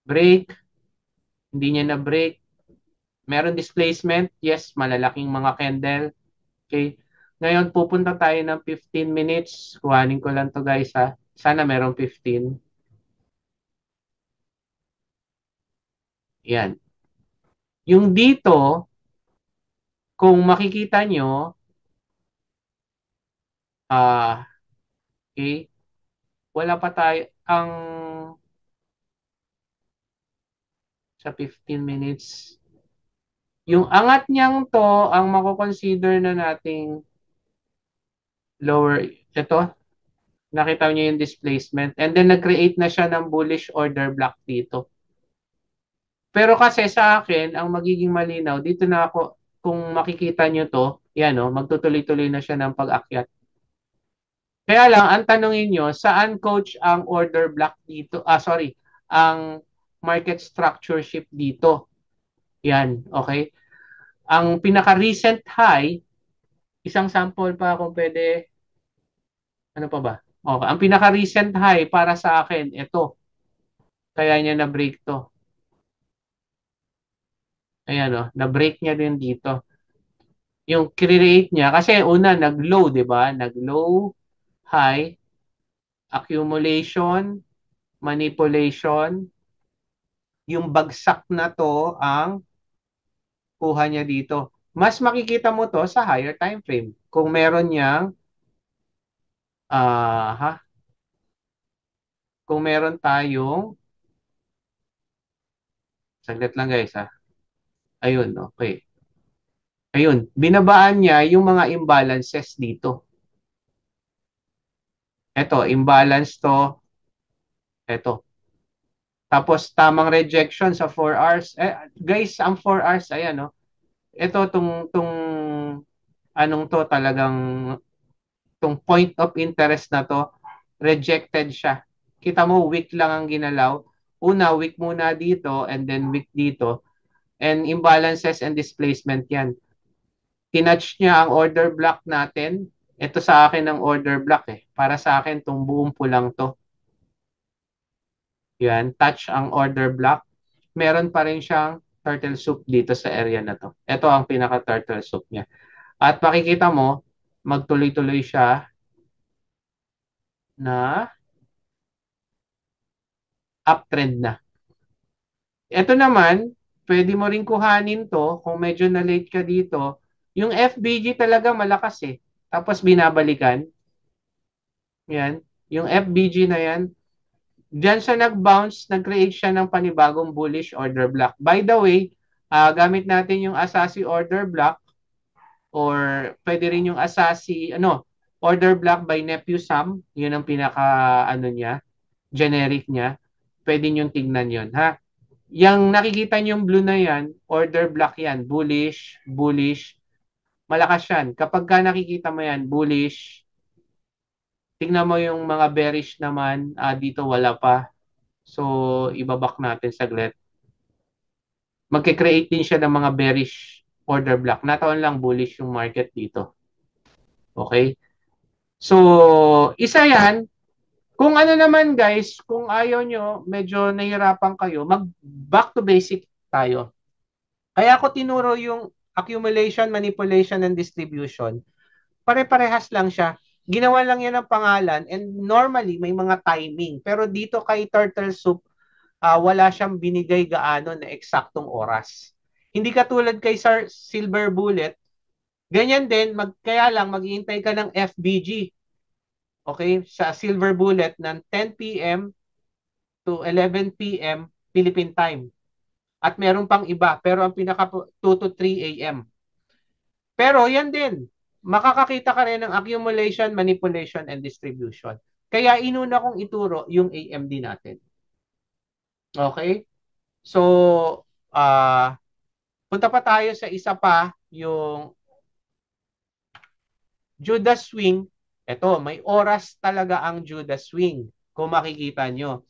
break, hindi niya na break. Meron displacement, yes, malalaking mga candle. Okay, ngayon pupunta tayo ng 15 minutes. Kuhanin ko lang to guys ha. Sana merong 15. Yan. Yung dito, kung makikita nyo, okay, wala pa tayo sa 15 minutes. Yung angat niyang to, ang mako-consider na nating lower, ito, nakita niyo yung displacement. And then nag-create na siya ng bullish order block dito. Pero kasi sa akin, ang magiging malinaw, dito na ako, kung makikita nyo to, yan o, magtutuloy-tuloy na siya ng pag-akyat. Kaya lang, ang tanongin nyo, saan coach ang order block dito? Sorry, ang market structure shift dito. Yan, okay? Ang pinaka-recent high, isang sample pa kung pwede, ano pa ba? Okay, ang pinaka-recent high para sa akin, ito. Kaya niya na-break to. Ayan o, na-break niya din dito. Yung create niya, kasi una, nag-low, di ba? Nag-low, high, accumulation, manipulation, yung bagsak na to ang kuha niya dito. Mas makikita mo to sa higher time frame. Kung meron niyang ah ha, kung meron tayong saglit lang guys ha. Ayun, okay. Ayun, binabaan niya yung mga imbalances dito. Ito, imbalance to. Ito. Tapos tamang rejection sa 4 hours. Guys, ang 4 hours ayan no. Ito tung anong to talagang tong point of interest na to, rejected siya. Kita mo, weak lang ang ginalaw. Una, weak muna dito and then weak dito. And imbalances and displacement yan. Tinouch niya ang order block natin. Ito sa akin ang order block eh. Para sa akin, tong buong pulang to. Yan, touch ang order block. Meron pa rin siyang turtle soup dito sa area na to. Ito ang pinaka-turtle soup niya. At makikita mo, magtuloy-tuloy siya na uptrend na. Ito naman, pwede mo rin kuhanin to kung medyo na-late ka dito. Yung FBG talaga malakas eh. Tapos binabalikan. Yan. Yung FBG na yan. Diyan siya nag-bounce, nag-create siya ng panibagong bullish order block. By the way, gamit natin yung Asasi order block or pwede rin yung Asasi, order block by Nephew Sam. Yun ang pinaka, niya, generic niya. Pwede nyo tignan yun, ha? Yang nakikita nyo yung blue na yan, order block yan. Bullish, bullish. Malakas yan. Kapag ka nakikita mo yan, bullish, tingnan mo yung mga bearish naman, dito wala pa. So, ibabak natin saglit. Magkikreate din siya ng mga bearish order block. Nataon lang bullish yung market dito. Okay? So, isa yan. Kung ano naman guys, kung ayaw nyo, medyo nahihirapan kayo, mag back to basic tayo. Kaya ako tinuro yung accumulation, manipulation, and distribution. Pare-parehas lang siya. Ginawa lang yan ng pangalan and normally may mga timing. Pero dito kay Turtle Soup, wala siyang binigay gaano na eksaktong oras. Hindi katulad kay Silver Bullet, ganyan din, kaya lang maghihintay ka ng FBG. Okay? Sa Silver Bullet ng 10 p.m. to 11 p.m. Philippine time. At meron pang iba, pero ang pinaka 2 to 3 a.m. Pero yan din, makakakita ka rin ng accumulation, manipulation, and distribution. Kaya inuna kong ituro yung AMD natin. Okay? So, uh, punta pa tayo sa isa pa, yung Judas Swing. Ito, may oras talaga ang Judas Swing, kung makikita nyo.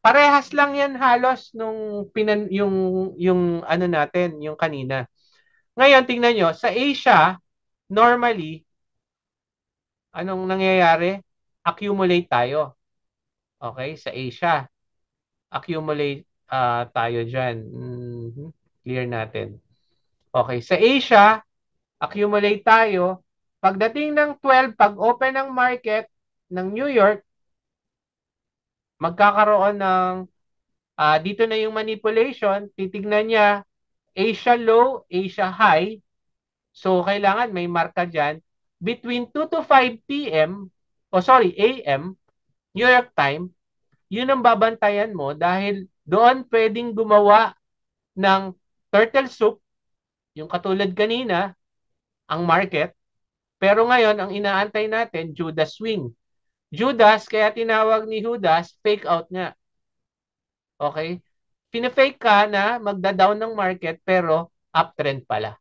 Parehas lang yan halos nung yung ano natin, yung kanina. Ngayon, tingnan nyo, sa Asia, normally, anong nangyayari? Accumulate tayo. Okay, sa Asia. Accumulate tayo dyan. Clear natin. Okay, sa Asia, accumulate tayo. Pagdating ng 12, pag open ng market ng New York, magkakaroon ng, dito na yung manipulation, titignan niya, Asia low, Asia high. So, kailangan may marka dyan. Between 2 to 5 p.m., AM, New York time, yun ang babantayan mo dahil doon pwedeng gumawa ng turtle soup, yung katulad kanina, ang market. Pero ngayon, ang inaantay natin, Judas swing. Judas, kaya tinawag ni Judas, fake out nga. Okay? Pina-fake ka na magda-down ng market pero uptrend pala.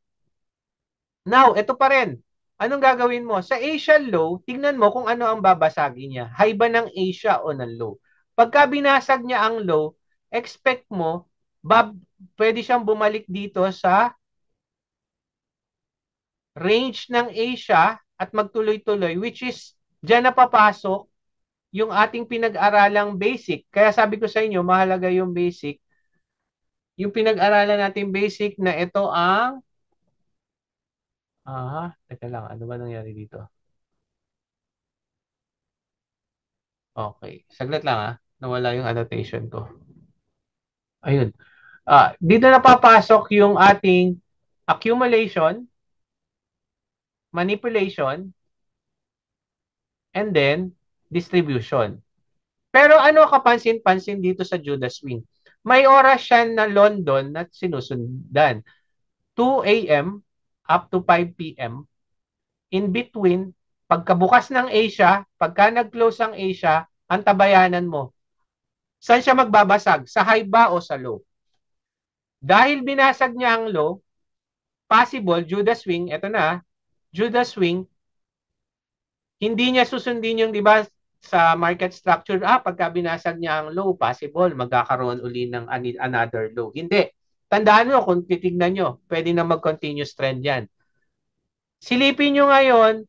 Now, ito pa rin. Anong gagawin mo? Sa Asia low, tingnan mo kung ano ang babasagin niya. High ba ng Asia o ng low? Pagka binasag niya ang low, expect mo, pwede siyang bumalik dito sa range ng Asia at magtuloy-tuloy, which is dyan na papasok yung ating pinag-aralang basic. Kaya sabi ko sa inyo, mahalaga yung basic. Yung pinag-aralan natin basic na ito ang teka lang, ano ba nangyari dito? Okay, saglit lang nawala yung annotation ko. Ayun. Dito na papasok yung ating accumulation, manipulation, and then distribution. Pero ano kapansin-pansin dito sa Judas Swing? May oras siya na London na sinusundan. 2 a.m. up to 5 p.m. In between, pagkabukas ng Asia, pagka nag-close ang Asia, ang tabayanan mo. Saan siya magbabasag? Sa high ba o sa low? Dahil binasag niya ang low, possible, Judas Swing, eto na, Judas Swing, hindi niya susundin yung, di ba, sa market structure, pagka binasag niya ang low, possible, magkakaroon uli ng another low. Hindi. Tandaan nyo, kung titignan nyo, pwede na mag-continuous trend yan. Silipin nyo ngayon,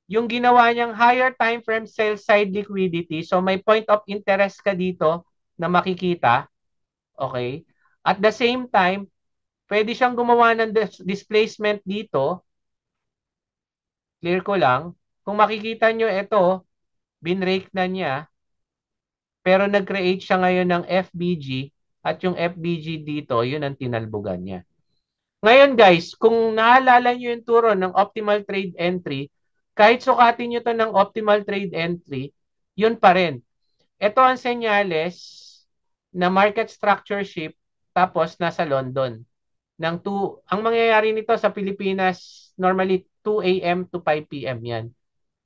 yung ginawa niyang higher time frame sell side liquidity, so may point of interest ka dito na makikita, okay? At the same time, pwede siyang gumawa ng displacement dito, clear ko lang, kung makikita nyo ito, binrake na niya, pero nag-create siya ngayon ng FBG at yung FBG dito, yun ang tinalbugan niya. Ngayon guys, kung naalala nyo yung turo ng optimal trade entry, kahit sukatin nyo to ng optimal trade entry, yun pa rin. Ito ang senyales na market structure shift tapos nasa London. Ang mangyayari nito sa Pilipinas, normally 2 a.m. to 5 p.m. yan.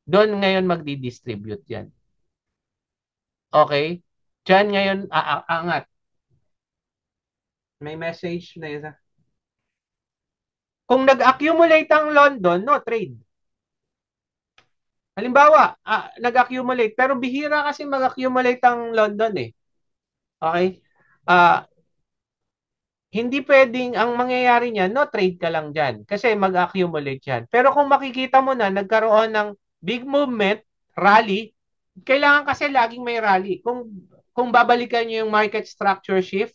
Doon ngayon magdi-distribute yan. Okay? Diyan ngayon aangat. May message na isa. Kung nag-accumulate ang London, no trade. Halimbawa, nag-accumulate, pero bihira kasi mag-accumulate ang London eh. Okay? Hindi pwedeng, ang mangyayari niyan, no trade ka lang dyan. Kasi mag-accumulate yan. Pero kung makikita mo na, nagkaroon ng big movement, rally, kailangan kasi laging may rally. Kung babalikan niyo yung market structure shift,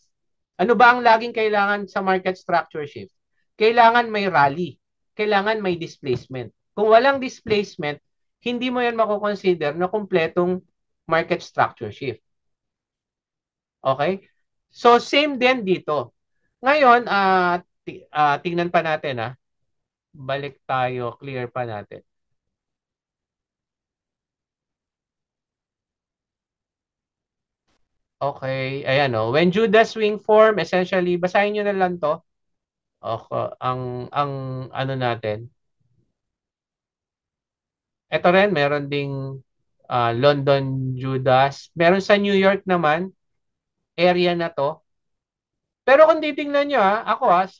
Ano ba ang laging kailangan sa market structure shift? Kailangan may rally. Kailangan may displacement. Kung walang displacement, hindi mo yan mako-consider na kumpletong market structure shift. Okay? So, same din dito. Ngayon, tingnan pa natin. Balik tayo, clear pa natin. Okay, ayan o. When Judas swing form, essentially, basahin nyo na lang to. Okay, ang ano natin. Ito rin, meron ding London Judas. Meron sa New York naman, area na to. Pero kung titingnan nyo,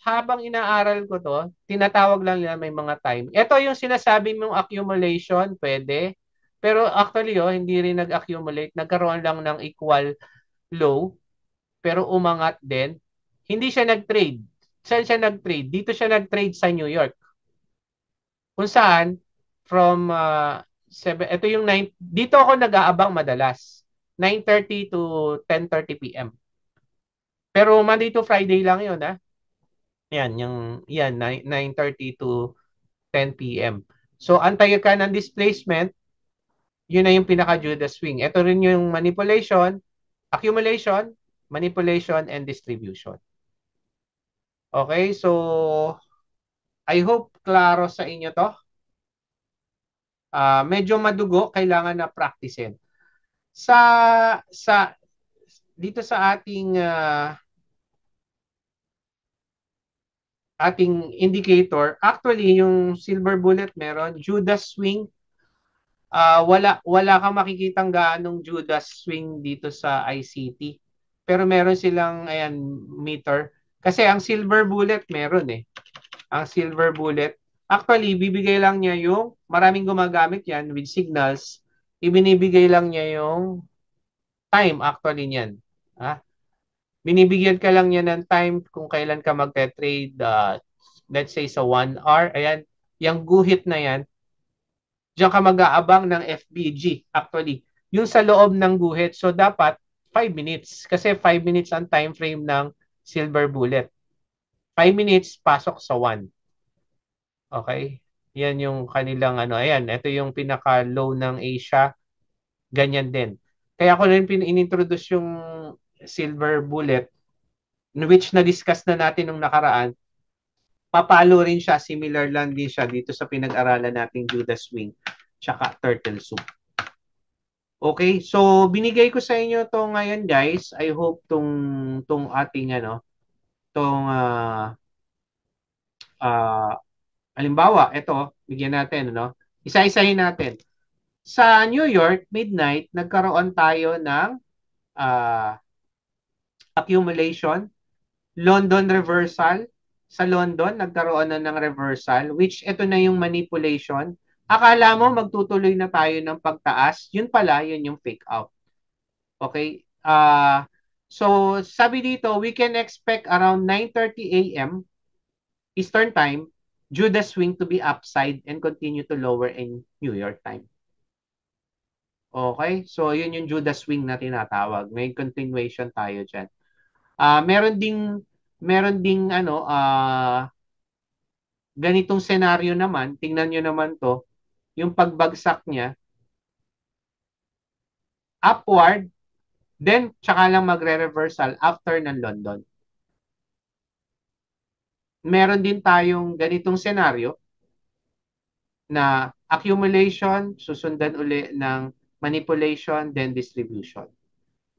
habang inaaral ko to, tinatawag lang nila may mga time. Ito yung sinasabi mong accumulation, pwede. Pero actually, hindi rin nag-accumulate. Nagkaroon lang ng equal low, pero umangat din. Hindi siya nag-trade. Saan siya nag-trade? Dito siya nag-trade sa New York. Kung saan, from ito yung 9, dito ako nag-aabang madalas. 9:30 to 10:30 p.m. Pero Monday to Friday lang yun, ha? Yan, 9:30 to 10 p.m. So, antayin ka ng displacement, yun na yung pinaka-Judas swing. Ito rin yung manipulation, accumulation, manipulation, and distribution. Okay, so I hope klaro sa inyo to. Medyo madugo, kailangan na practicein. Sa sa dito sa ating indicator, actually yung silver bullet meron, Judas swing, wala kang makikitang gaanong Judas swing dito sa ICT. Pero meron silang ayan meter kasi ang silver bullet meron eh. Ang silver bullet, actually bibigay lang niya yung maraming gumagamit yan with signals, ibinibigay lang niya yung time actually niyan. Binibigyan ka lang niya ng time kung kailan ka magte-trade, let's say sa 1 hour. Ayan, yung guhit na yan, diyan ka mag-aabang ng FBG actually. Yung sa loob ng guhit. So dapat 5 minutes kasi 5 minutes ang time frame ng silver bullet. 5 minutes pasok sa 1. Okay? Yan yung kanilang ano. Ayan, ito yung pinaka-low ng Asia. Ganyan din. Kaya ko rin inintroduce yung silver bullet which na-discuss na natin nung nakaraan. Papalo rin siya, similar lang din siya dito sa pinag-aralan nating Judas Wing tsaka Turtle Soup. Okay, so binigay ko sa inyo to ngayon guys. I hope tong ating tong uh, halimbawa, ito, bigyan natin Isa-isahin natin. Sa New York, midnight, nagkaroon tayo ng uh, accumulation, London reversal. Sa London, nagkaroon na ng reversal, which ito na yung manipulation. Akala mo magtutuloy na tayo ng pagtaas, yun pala, yun yung fake out. Okay? So, sabi dito, we can expect around 9:30 a.m. Eastern Time, Judas swing to be upside and continue to lower in New York time. Okay? So, yun yung Judas swing na tinatawag. May continuation tayo dyan. Meron ding ganitong senaryo naman, tingnan nyo naman to, yung pagbagsak niya, upward, then tsaka lang magre-reversal after ng London. Meron din tayong ganitong senaryo na accumulation, susundan uli ng manipulation, then distribution.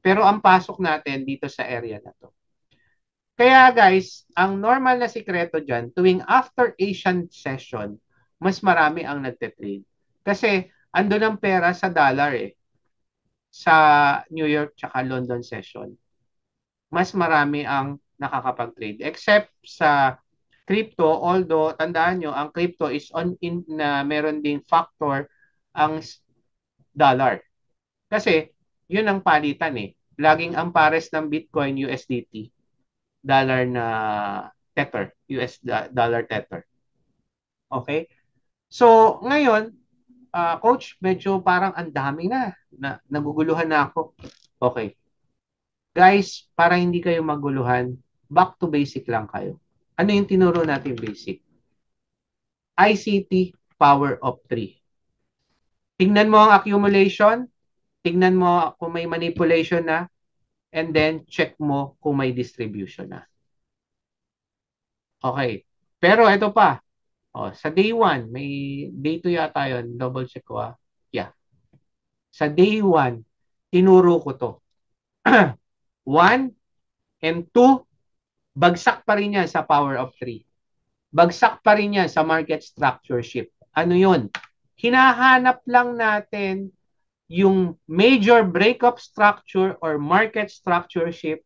Pero ang pasok natin dito sa area na to. Kaya guys, ang normal na sikreto dyan, tuwing after Asian session, mas marami ang nagte-trade. Kasi ando ng pera sa dollar sa New York tsaka London session. Mas marami ang nakakapag-trade. Except sa crypto, although tandaan nyo, ang crypto is na meron ding factor ang dollar. Kasi yun ang palitan Laging ang pares ng Bitcoin USDT, dollar na tether, US dollar tether. Okay? So, ngayon, coach, medyo parang ang dami naguguluhan na ako. Okay. Guys, para hindi kayo maguluhan, back to basic lang kayo. Ano yung tinuro natin basic? ICT power of 3. Tingnan mo ang accumulation, tingnan mo kung may manipulation na, and then check mo kung may distribution na. Okay. Pero ito pa. Oh, sa day 1, may day 2 yata yun. Double check ko ah. Yeah. Sa day 1, tinuro ko to. 1 and 2, bagsak pa rin yan sa power of 3. Bagsak pa rin yan sa market structure shift. Ano yun? Hinahanap lang natin yung major breakup structure or market structure shift,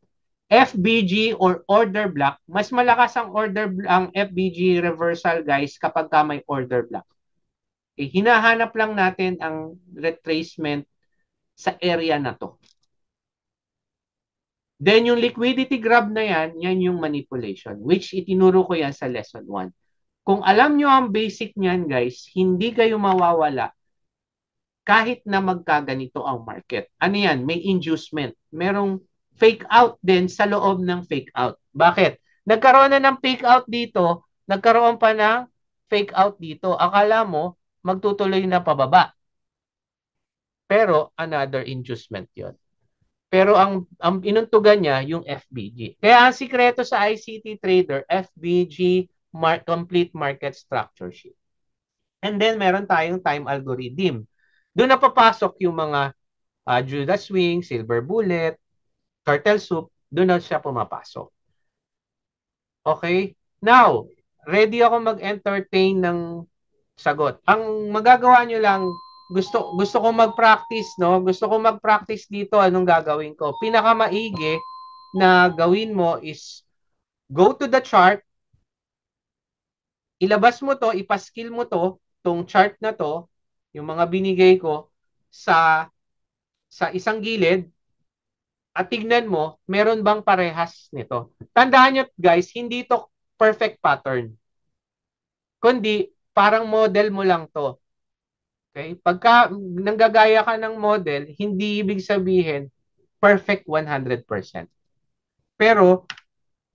FBG or order block. Mas malakas ang FBG reversal guys kapag ka may order block. Okay, hinahanap lang natin ang retracement sa area na to. Then yung liquidity grab na yan, yan yung manipulation, which itinuro ko yan sa lesson 1. Kung alam nyo ang basic niyan guys, hindi kayo mawawala kahit na magkaganito ang market. Ano yan? May inducement. Merong fake out din sa loob ng fake out. Bakit? Nagkaroon na ng fake out dito, nagkaroon pa ng fake out dito. Akala mo, magtutuloy na pababa. Pero another inducement yon. Pero ang inuntugan niya yung FBG. Kaya ang sikreto sa ICT trader, FBG complete market structure sheet. And then meron tayong time algorithm. Doon na papasok yung mga Judas Swing, Silver Bullet, Turtle Soup, doon na siya pumapasok. Okay? Now, ready ako mag-entertain ng sagot. Ang magagawa nyo lang, gusto ko mag-practice, no? Gusto ko mag-practice dito, anong gagawin ko? Pinakamaigi na gawin mo is go to the chart, ilabas mo to, ipaskill mo to, tong chart na to, yung mga binigay ko sa isang gilid, at tignan mo, meron bang parehas nito. Tandaan nyo guys, hindi to perfect pattern. Kundi, parang model mo lang to. Okay? Pagka nanggagaya ka ng model, hindi ibig sabihin perfect 100%. Pero,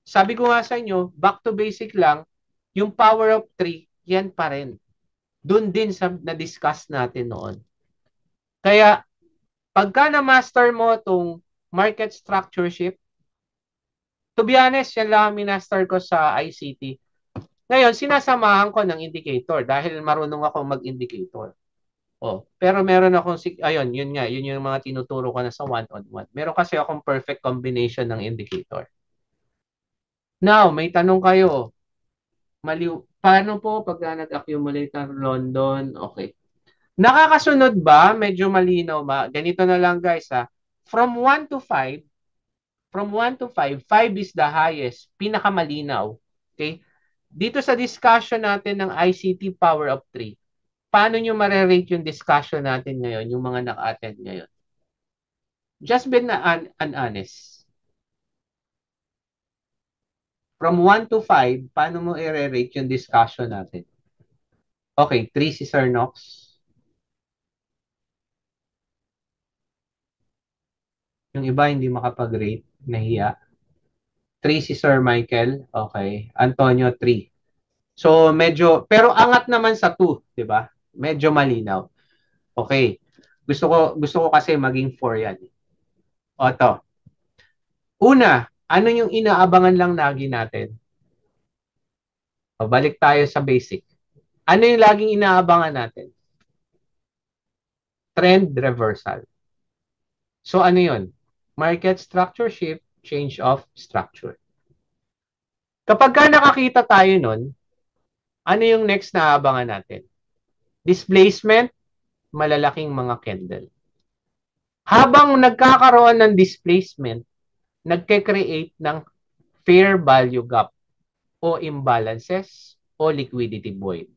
sabi ko nga sa inyo, back to basic lang, yung power of 3, yan pa rin. Doon din sa na-discuss natin noon. Kaya, pagka na-master mo itong market structure shift, to be honest, yan lang ang minaster ko sa ICT. Ngayon, sinasamahan ko ng indicator dahil marunong ako mag-indicator. Oh, pero meron akong ayun, yun yung mga tinuturo ko na sa one-on-one. Meron kasi akong perfect combination ng indicator. Now, may tanong kayo. Paano po pag nag-accumulate ng London? Okay. Nakakasunod ba? Medyo malinaw ba? Ganito na lang guys ha. From 1 to 5, 5 is the highest, pinakamalinaw. Okay? Dito sa discussion natin ng ICT Power of 3, paano nyo marerate yung discussion natin ngayon, yung mga naka-attend ngayon? Just be honest. From 1 to 5, paano mo i-rate yung discussion natin? Okay, 3 si Sir Nox. Yung iba hindi makapag-rate, nahiya. 3 si Sir Michael. Okay. Antonio, 3. So, medyo, pero angat naman sa 2, di ba? Medyo malinaw. Okay. Gusto ko kasi maging 4 yan. O to. Una, ano yung inaabangan lang lagi natin? O, balik tayo sa basic. Ano yung laging inaabangan natin? Trend reversal. So, ano yun? Market structure shift, change of structure. Kapag ka nakakita tayo nun, ano yung next na aabangan natin? Displacement, malalaking mga candle. Habang nagkakaroon ng displacement, nagke-create ng fair value gap o imbalances o liquidity void.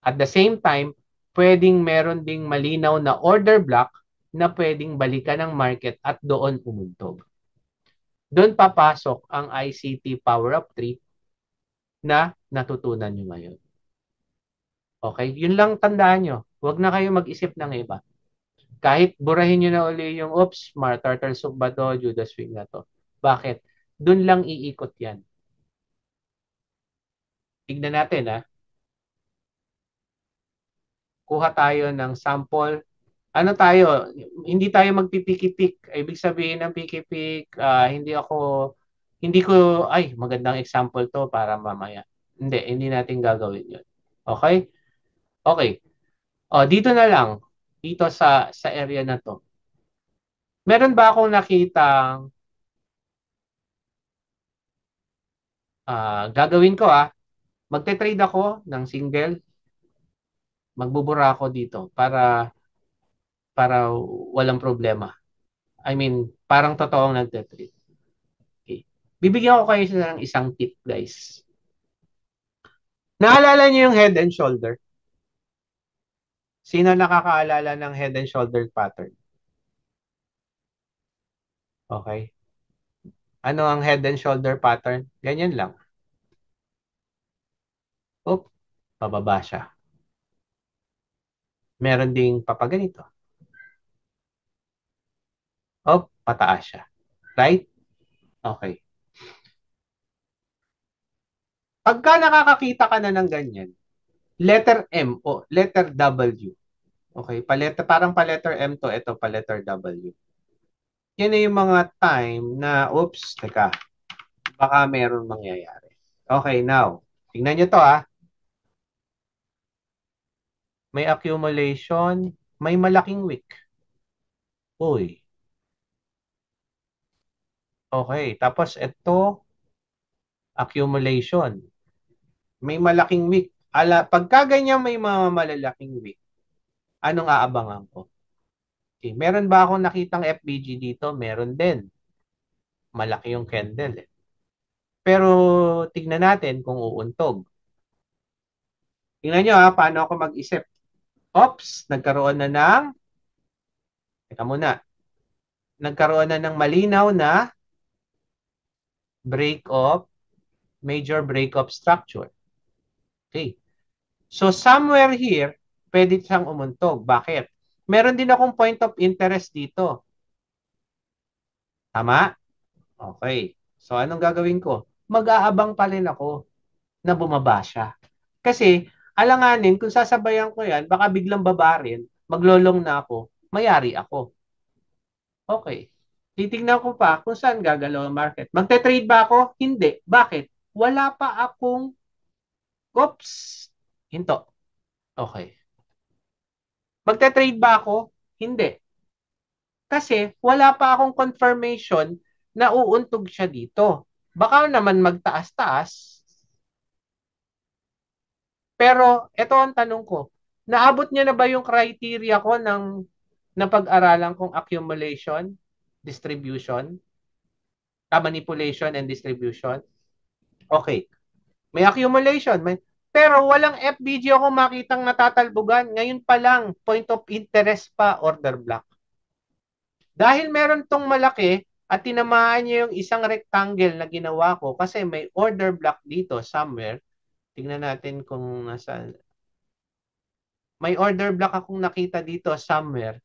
At the same time, pwedeng meron ding malinaw na order block na pwedeng balikan ng market at doon umuntog. Doon papasok ang ICT Power of 3 na natutunan nyo ngayon. Okay? Yun lang tandaan nyo. Huwag na kayo mag-isip ng iba. Kahit burahin nyo na uli yung, oops, Turtle Soup ba to, Judas Swing na to. Bakit? Doon lang iikot yan. Tignan natin ha. Kuha tayo ng sample. Ano tayo? Hindi tayo magpipikipik. Ibig sabihin ng pikipik, hindi ko, ay, magandang example to para mamaya. Hindi natin gagawin yun. Okay? Okay. O, dito na lang. Dito sa area na to. Meron ba akong nakitang gagawin ko magte-trade ako ng single, magbubura ako dito para walang problema. I mean, parang totoong nagte-trade. Okay. Bibigyan ko kayo ng isang tip, guys. Naalala niyo yung head and shoulder? Sino nakakaalala ng head and shoulder pattern? Okay. Ano ang head and shoulder pattern? Ganyan lang. Oop, pababa siya. Meron ding papaganito. Oop, pataas siya. Right? Okay. Pagka nakakakita ka na ng ganyan, letter M o letter W. Okay, parang pa letter M to, ito pa letter W. Yan na yung mga time na, oops, teka, baka meron mangyayari. Okay, now, tingnan nyo to may accumulation, may malaking wick. Uy, okay, tapos ito, accumulation. May malaking wick. Pagka ganyan may mga malalaking wick, anong aabangan ko? Okay, meron ba akong nakitang FBG dito? Meron din. Malaki yung candle eh. Pero tignan natin kung uuntog. Tingnan nyo paano ako mag-isip. Oops, nagkaroon na ng, teka muna, nagkaroon na ng malinaw na major break of structure. Okay. So somewhere here, pwede siyang umuntog. Bakit? Meron din akong point of interest dito. Tama? Okay. So anong gagawin ko? Mag-aabang pa rin ako na bumaba siya. Kasi alanganin, kung sasabayan ko yan, baka biglang babarin, maglolong na ako, mayari ako. Okay. Titignan ko pa kung saan gagalaw ang market. Magte-trade ba ako? Hindi. Bakit? Wala pa akong, oops, hinto. Okay. Magte-trade ba ako? Hindi. Kasi wala pa akong confirmation na uuntog siya dito. Baka naman magtaas-taas. Pero ito ang tanong ko. Naabot niya na ba yung criteria ko ng napag-aralan kong accumulation, distribution, manipulation and distribution? Okay. May accumulation. Pero walang FBG ako makitang natatalbogan. Ngayon pa lang, point of interest pa, order block. Dahil meron tong malaki at tinamaan niya yung isang rectangle na ginawa ko kasi may order block dito somewhere. Tingnan natin kung nasa. May order block akong nakita dito somewhere.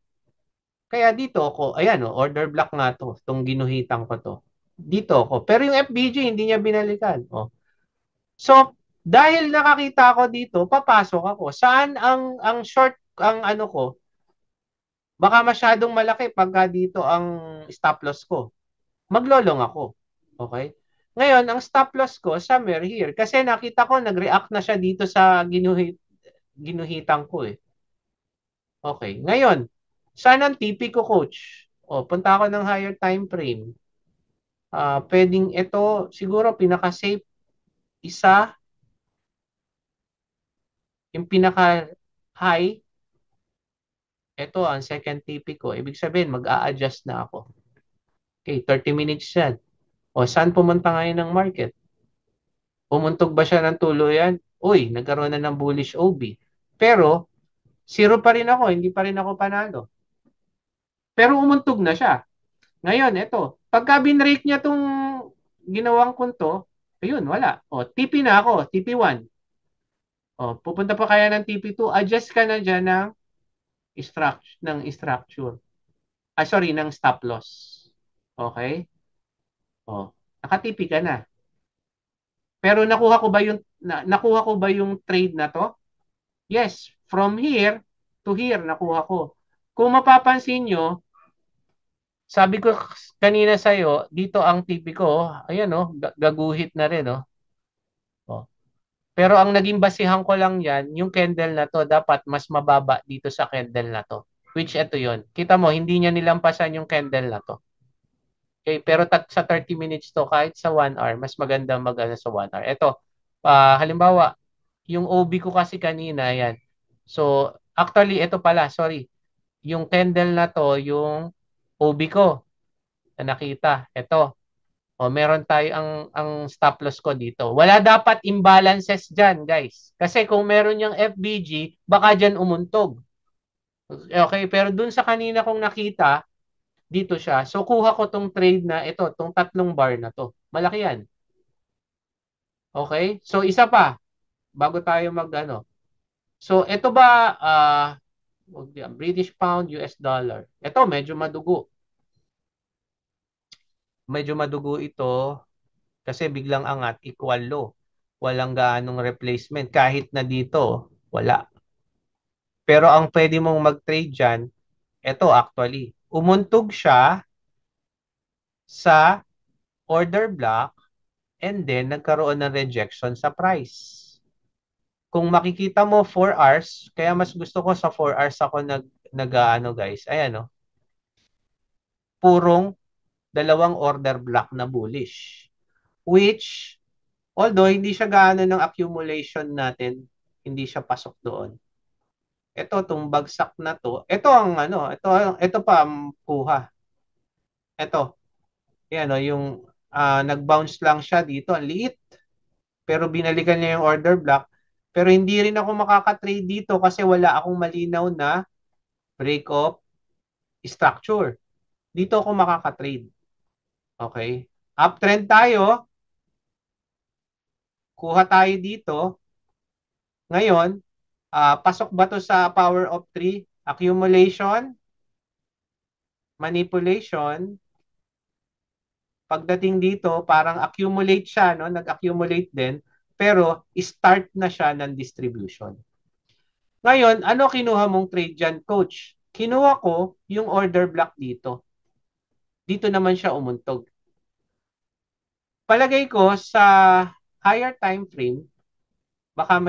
Kaya dito ako, ayan order block nga to, itong ginuhitan ko to. Dito ako. Pero yung FBG hindi niya binalikan. So, dahil nakakita ako dito, papasok ako. Saan ang short ang ano ko? Baka masyadong malaki pagka dito ang stop loss ko. Maglolong ako. Okay? Ngayon, ang stop loss ko somewhere here kasi nakita ko nag-react na siya dito sa ginuhitan ko eh. Okay. Ngayon, saan ang TP ko, coach? Punta ako ng higher time frame. Pwedeng ito siguro pinaka-safe isa, yung pinaka-high, ito ang second TP ko. Ibig sabihin, mag-a-adjust na ako. Okay, 30 minutes yan. Saan pumunta ngayon ng market? Pumuntog ba siya ng tuluyan? Uy, nagkaroon na ng bullish OB. Pero, zero pa rin ako, hindi pa rin ako panalo. Pero umuntog na siya. Ngayon, ito, pagka binrake niya tong ginawang kunto, ayun, wala. TP na ako, TP1. Pupunta pa kaya ng TP2, adjust ka na dyan ng structure. Sorry, ng stop loss. Okay? Oh. Nakatipi ka na. Pero nakuha ko ba yung trade na to? Yes, from here to here nakuha ko. Kung mapapansin nyo, sabi ko kanina sa'yo, dito ang TV ko, ayan oh, gaguhit na rin oh. Oh. Pero ang naging basihan ko lang yan, yung candle na to, dapat mas mababa dito sa candle na to. Which ito yon. Kita mo, hindi niya nilampasan yung candle na to. Okay, pero sa 30 minutes to, kahit sa 1 hour, mas maganda sa 1 hour. Ito, halimbawa, yung OB ko kasi kanina, yan. So, actually, ito pala, sorry. Yung candle na to, yung OB ko na nakita. Ito. O, meron tayo ang stop loss ko dito. Wala dapat imbalances dyan, guys. Kasi kung meron yung FBG, baka dyan umuntog. Okay, pero dun sa kanina kong nakita, dito siya. So, kuha ko tong trade na ito, tong tatlong bar na to. Malaki yan. Okay? So, isa pa, bago tayo mag-ano. So, ito ba, British pound, US dollar. Ito, medyo madugo. Medyo madugo ito kasi biglang angat, equal low. Walang gaanong replacement. Kahit na dito, wala. Pero ang pwede mong mag-trade dyan, ito actually. Umuntog siya sa order block and then nagkaroon ng rejection sa price. Kung makikita mo 4 hours, kaya mas gusto ko sa 4 hours ako nag guys. Ayan oh, purong dalawang order block na bullish. Which, although hindi siya gaano ng accumulation natin, hindi siya pasok doon. Ito, tong bagsak na to, ito ang ano, ito pa ang kuha. Ito, yan o, yung nag-bounce lang siya dito, ang liit. Pero binalikan niya yung order block. Pero hindi rin ako makaka-trade dito kasi wala akong malinaw na break of structure. Dito ako makaka-trade. Okay? Uptrend tayo, kuha tayo dito. Ngayon, pasok ba to sa power of 3? Accumulation, manipulation. Pagdating dito, parang accumulate siya, no? Nag-accumulate din, pero start na siya ng distribution. Ngayon, ano kinuha mong trade dyan, coach? Kinuha ko yung order block dito. Dito naman siya umuntog. Palagay ko sa higher time frame, baka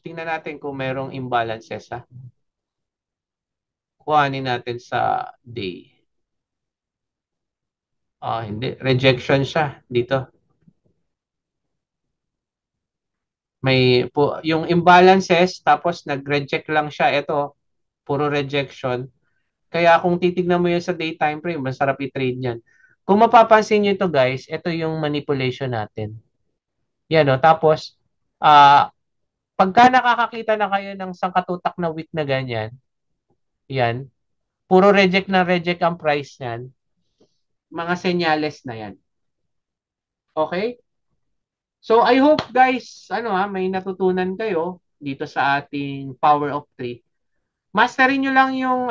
tingnan natin kung merong imbalances ha. Kuhanin natin sa day. Hindi. Rejection siya dito. Yung imbalances, tapos nag-reject lang siya. Ito, puro rejection. Kaya kung titignan mo yun sa daytime frame, masarap i-trade yan. Kung mapapansin nyo ito guys, ito yung manipulation natin. Yan o. Tapos, pagka nakakakita na kayo ng sangkatutak na wick na ganyan, yan, puro reject na reject ang price niyan, mga senyales na yan. Okay? So I hope guys, may natutunan kayo dito sa ating Power of 3. Masterin niyo lang yung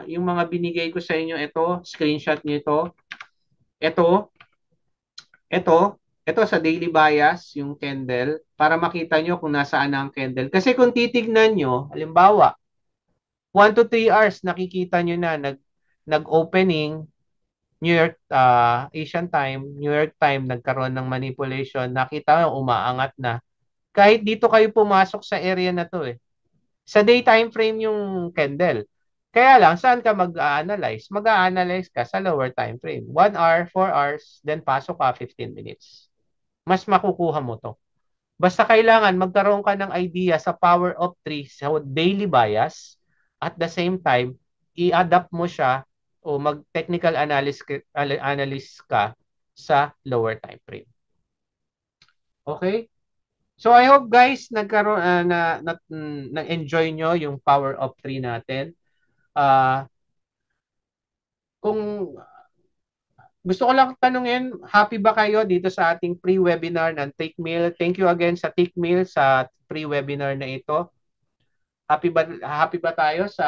mga binigay ko sa inyo. Ito, screenshot niyo ito. Ito, ito sa daily bias, yung candle, para makita niyo kung nasaan na ang candle. Kasi kung titignan niyo, halimbawa, 1 to 3 hours nakikita niyo na nag-opening New York Asian time, New York time nagkaroon ng manipulation, nakita mo umaangat na. Kahit dito kayo pumasok sa area na to eh. Sa daytime frame yung candle. Kaya lang, saan ka mag-analyze? Mag-analyze ka sa lower time frame. 1 hour, 4 hours, then pasok ka 15 minutes. Mas makukuha mo to. Basta kailangan magkaroon ka ng idea sa power of 3 sa daily bias. At the same time, i-adapt mo siya o mag-technical analysis ka sa lower time frame. Okay? So I hope guys nagkaroon na-enjoy nyo yung power of 3 natin. Kung gusto ko lang tanungin, happy ba kayo dito sa ating pre-webinar ng Take Meal? Thank you again sa Take Meal sa pre-webinar na ito. Happy ba tayo sa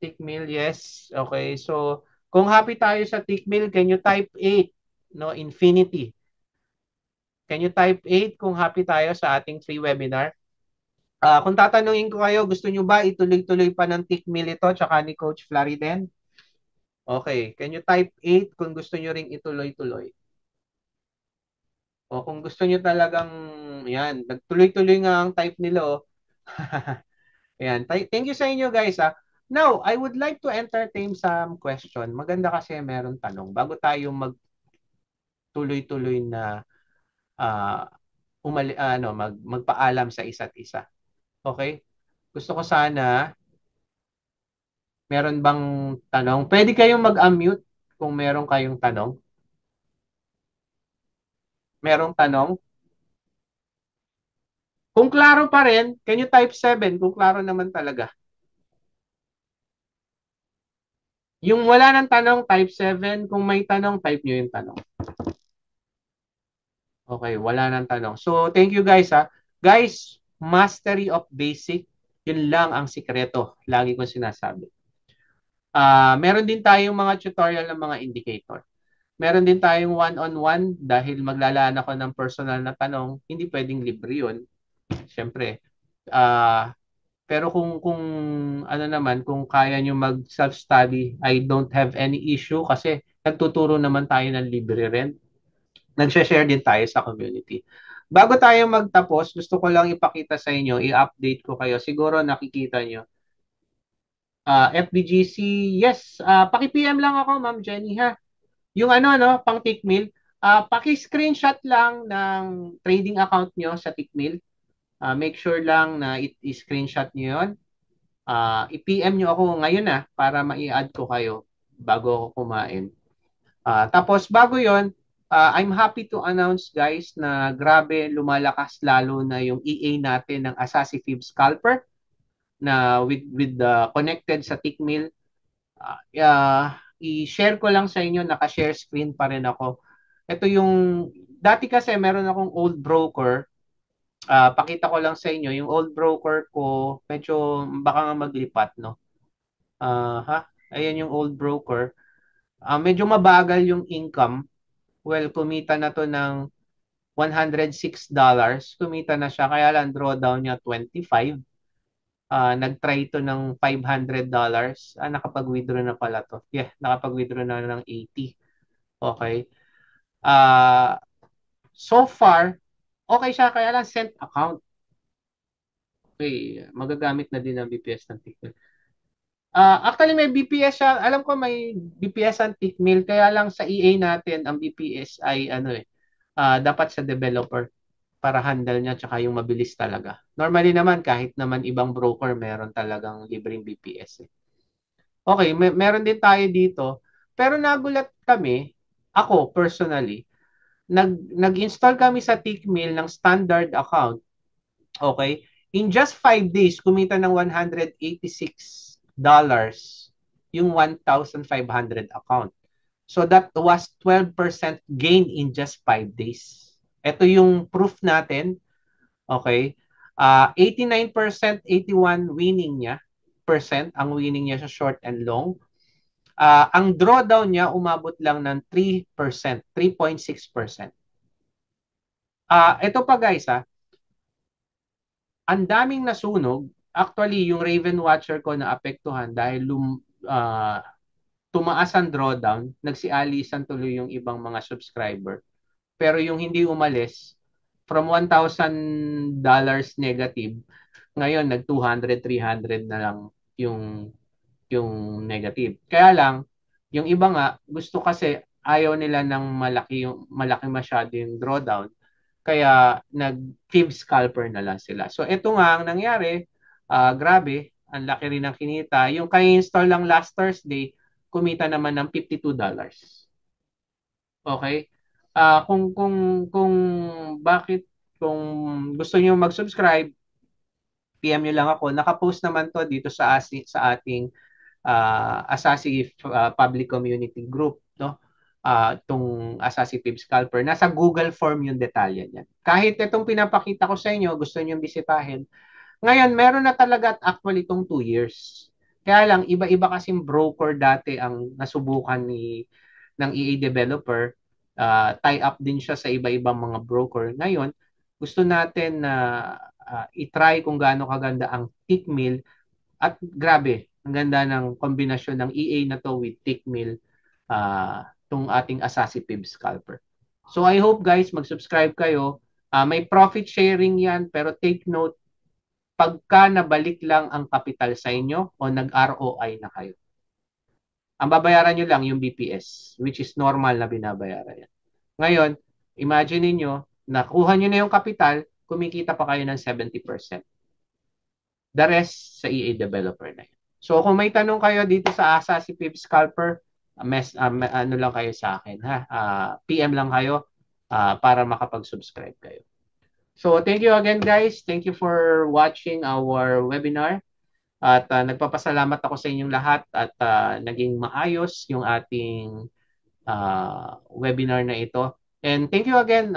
Take Meal? Yes. Okay. So kung happy tayo sa Take Meal, can you type 8? no, infinity. Can you type 8 kung happy tayo sa ating free webinar? Kung tatanungin ko kayo, gusto nyo ba ituloy-tuloy pa ng Tickmill ito tsaka ni Coach Floriden? Okay. Can you type 8 kung gusto nyo ring ituloy-tuloy? O kung gusto nyo talagang, yan, nagtuloy-tuloy nga ang type nila. Oh. Ayan. Thank you sa inyo guys. Now, I would like to entertain some question. Maganda kasi meron tanong. Bago tayo magtuloy-tuloy na magpaalam sa isa't isa. Okay? Gusto ko sana, meron bang tanong? Pwede kayong mag-unmute kung meron kayong tanong. Merong tanong? Kung klaro pa rin, can you type 7 kung klaro naman talaga? Yung wala ng tanong, type 7. Kung may tanong, type nyo yung tanong. Okay, wala ng tanong. So, thank you guys ha. Guys, mastery of basic, yun lang ang sikreto. Lagi kong sinasabi. Meron din tayong mga tutorial ng mga indicator. Meron din tayong one-on-one dahil maglalaan ako ng personal na tanong. Hindi pwedeng libre yun. Siyempre. Pero kung ano naman, kung kaya nyo mag self-study, I don't have any issue kasi nagtuturo naman tayo ng libre rin. Nagsha-share din tayo sa community. Bago tayo magtapos, gusto ko lang ipakita sa inyo, i-update ko kayo. Siguro nakikita nyo. FBGC, yes, paki-PM lang ako, Ma'am Jenny ha. Yung ano, pang Tickmill, paki-screenshot lang ng trading account nyo sa Tickmill. Make sure lang na i-screenshot nyo yun. I-PM nyo ako ngayon para ma-add ko kayo bago ako kumain. Tapos bago yon, I'm happy to announce guys na grabe lumalakas lalo na yung EA natin ng Assassi Fib Scalper na with the connected sa Tickmill. I-share ko lang sa inyo, naka-share screen pa rin ako. Ito yung, dati kasi meron akong old broker. Pakita ko lang sa inyo, yung old broker ko, medyo baka nga maglipat, no? Ayan yung old broker. Medyo mabagal yung income. Well, kumita na to ng $106. Kumita na siya, kaya lang drawdown niya 25. Nag-try to ng $500. Nakapag-withdraw na pala to. Yeah, nakapag-withdraw na ng 80. Okay. So far, okay siya, kaya lang sent account. Okay, magagamit na din ng BPS ng Tickmill. Actually, may BPS siya. Alam ko may BPS ang Tickmill, kaya lang sa EA natin, ang BPS ay dapat sa developer para handle niya tsaka yung mabilis talaga. Normally naman, kahit naman ibang broker, meron talagang libreng BPS. Okay, meron din tayo dito. Pero nagulat kami, ako personally, nag-install kami sa Tickmill ng standard account. Okay? In just 5 days, kumita ng $186 yung 1,500 account. So that was 12% gain in just 5 days. Ito yung proof natin. Okay? 89%, 81 winning niya. Ang winning niya sa short and long. Ang drawdown niya umabot lang ng 3%, 3.6%. Ito pa guys ang daming nasunog. Actually, yung Raven Watcher ko na apektuhan dahil tumaas ang drawdown, nagsialisan tuloy yung ibang mga subscriber. Pero yung hindi umalis, from $1,000 negative, ngayon nag 200, 300 na lang yung negative. Kaya lang, yung iba nga, gusto kasi ayaw nila ng malaki masyado yung drawdown. Kaya nag-fib scalper na lang sila. So ito nga ang nangyari, grabe, ang laki rin ng kinita. Yung kay-install lang last Thursday, kumita naman ng $52. Okay? Kung bakit kung gusto niyo mag-subscribe, PM niyo lang ako. Naka-post naman to dito sa ating Assassi Public Community Group, no? Itong Assassi Pib Scalper. Nasa Google Form yung detalye niyan. Kahit itong pinapakita ko sa inyo, gusto niyo bisitahin. Ngayon, meron na talaga at actually itong 2 years. Kaya lang, iba-iba kasing broker dati ang nasubukan ng EA developer. tie up din siya sa iba-ibang mga broker. Ngayon, gusto natin na i-try kung gaano kaganda ang Tickmill at grabe, ang ganda ng kombinasyon ng EA na to with Tickmill, itong ating Asasi Pib Scalper. So I hope guys, mag-subscribe kayo. May profit sharing yan, pero take note, pagka nabalik lang ang kapital sa inyo o nag-ROI na kayo. Ang babayaran nyo lang yung BPS, which is normal na binabayaran yan. Ngayon, imagine niyo nakuha nyo na yung kapital, kumikita pa kayo ng 70%. The rest sa EA developer na yun. So kung may tanong kayo dito sa ASA si Pip Scalper, ano lang kayo sa akin ha. PM lang kayo para makapag-subscribe kayo. So thank you again guys. Thank you for watching our webinar. At nagpapasalamat ako sa inyong lahat at naging maayos yung ating webinar na ito. And thank you again,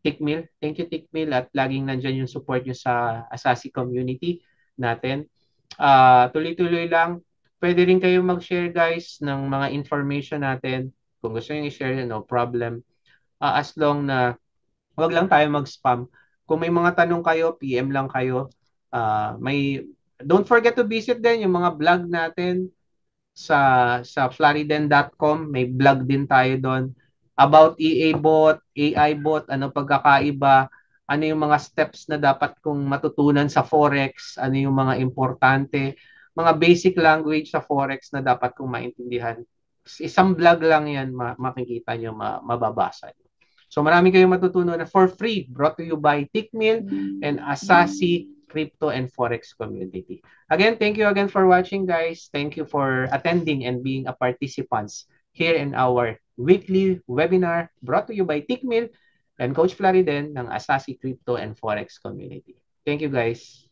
Tickmill. Thank you, Tickmill. At laging nandyan yung support nyo sa Asasi community natin. Tuloy-tuloy lang. Pwede rin kayo mag-share, guys, ng mga information natin. Kung gusto nyo i-share, no problem. As long na wag lang tayo mag-spam. Kung may mga tanong kayo, PM lang kayo. Don't forget to visit din yung mga blog natin sa floriden.com. May blog din tayo doon about EA bot, AI bot, ano pagkakaiba, ano yung mga steps na dapat kong matutunan sa Forex, ano yung mga importante, mga basic language sa Forex na dapat kong maintindihan. Isang blog lang yan, makikita nyo, mababasa nyo. So marami kayong matutunan for free, brought to you by Tickmill and Asasi Crypto and Forex Community. Again, thank you again for watching, guys. Thank you for attending and being a participants here in our weekly webinar brought to you by Tickmill and Coach Floriden ng Asasi Crypto and Forex Community. Thank you, guys.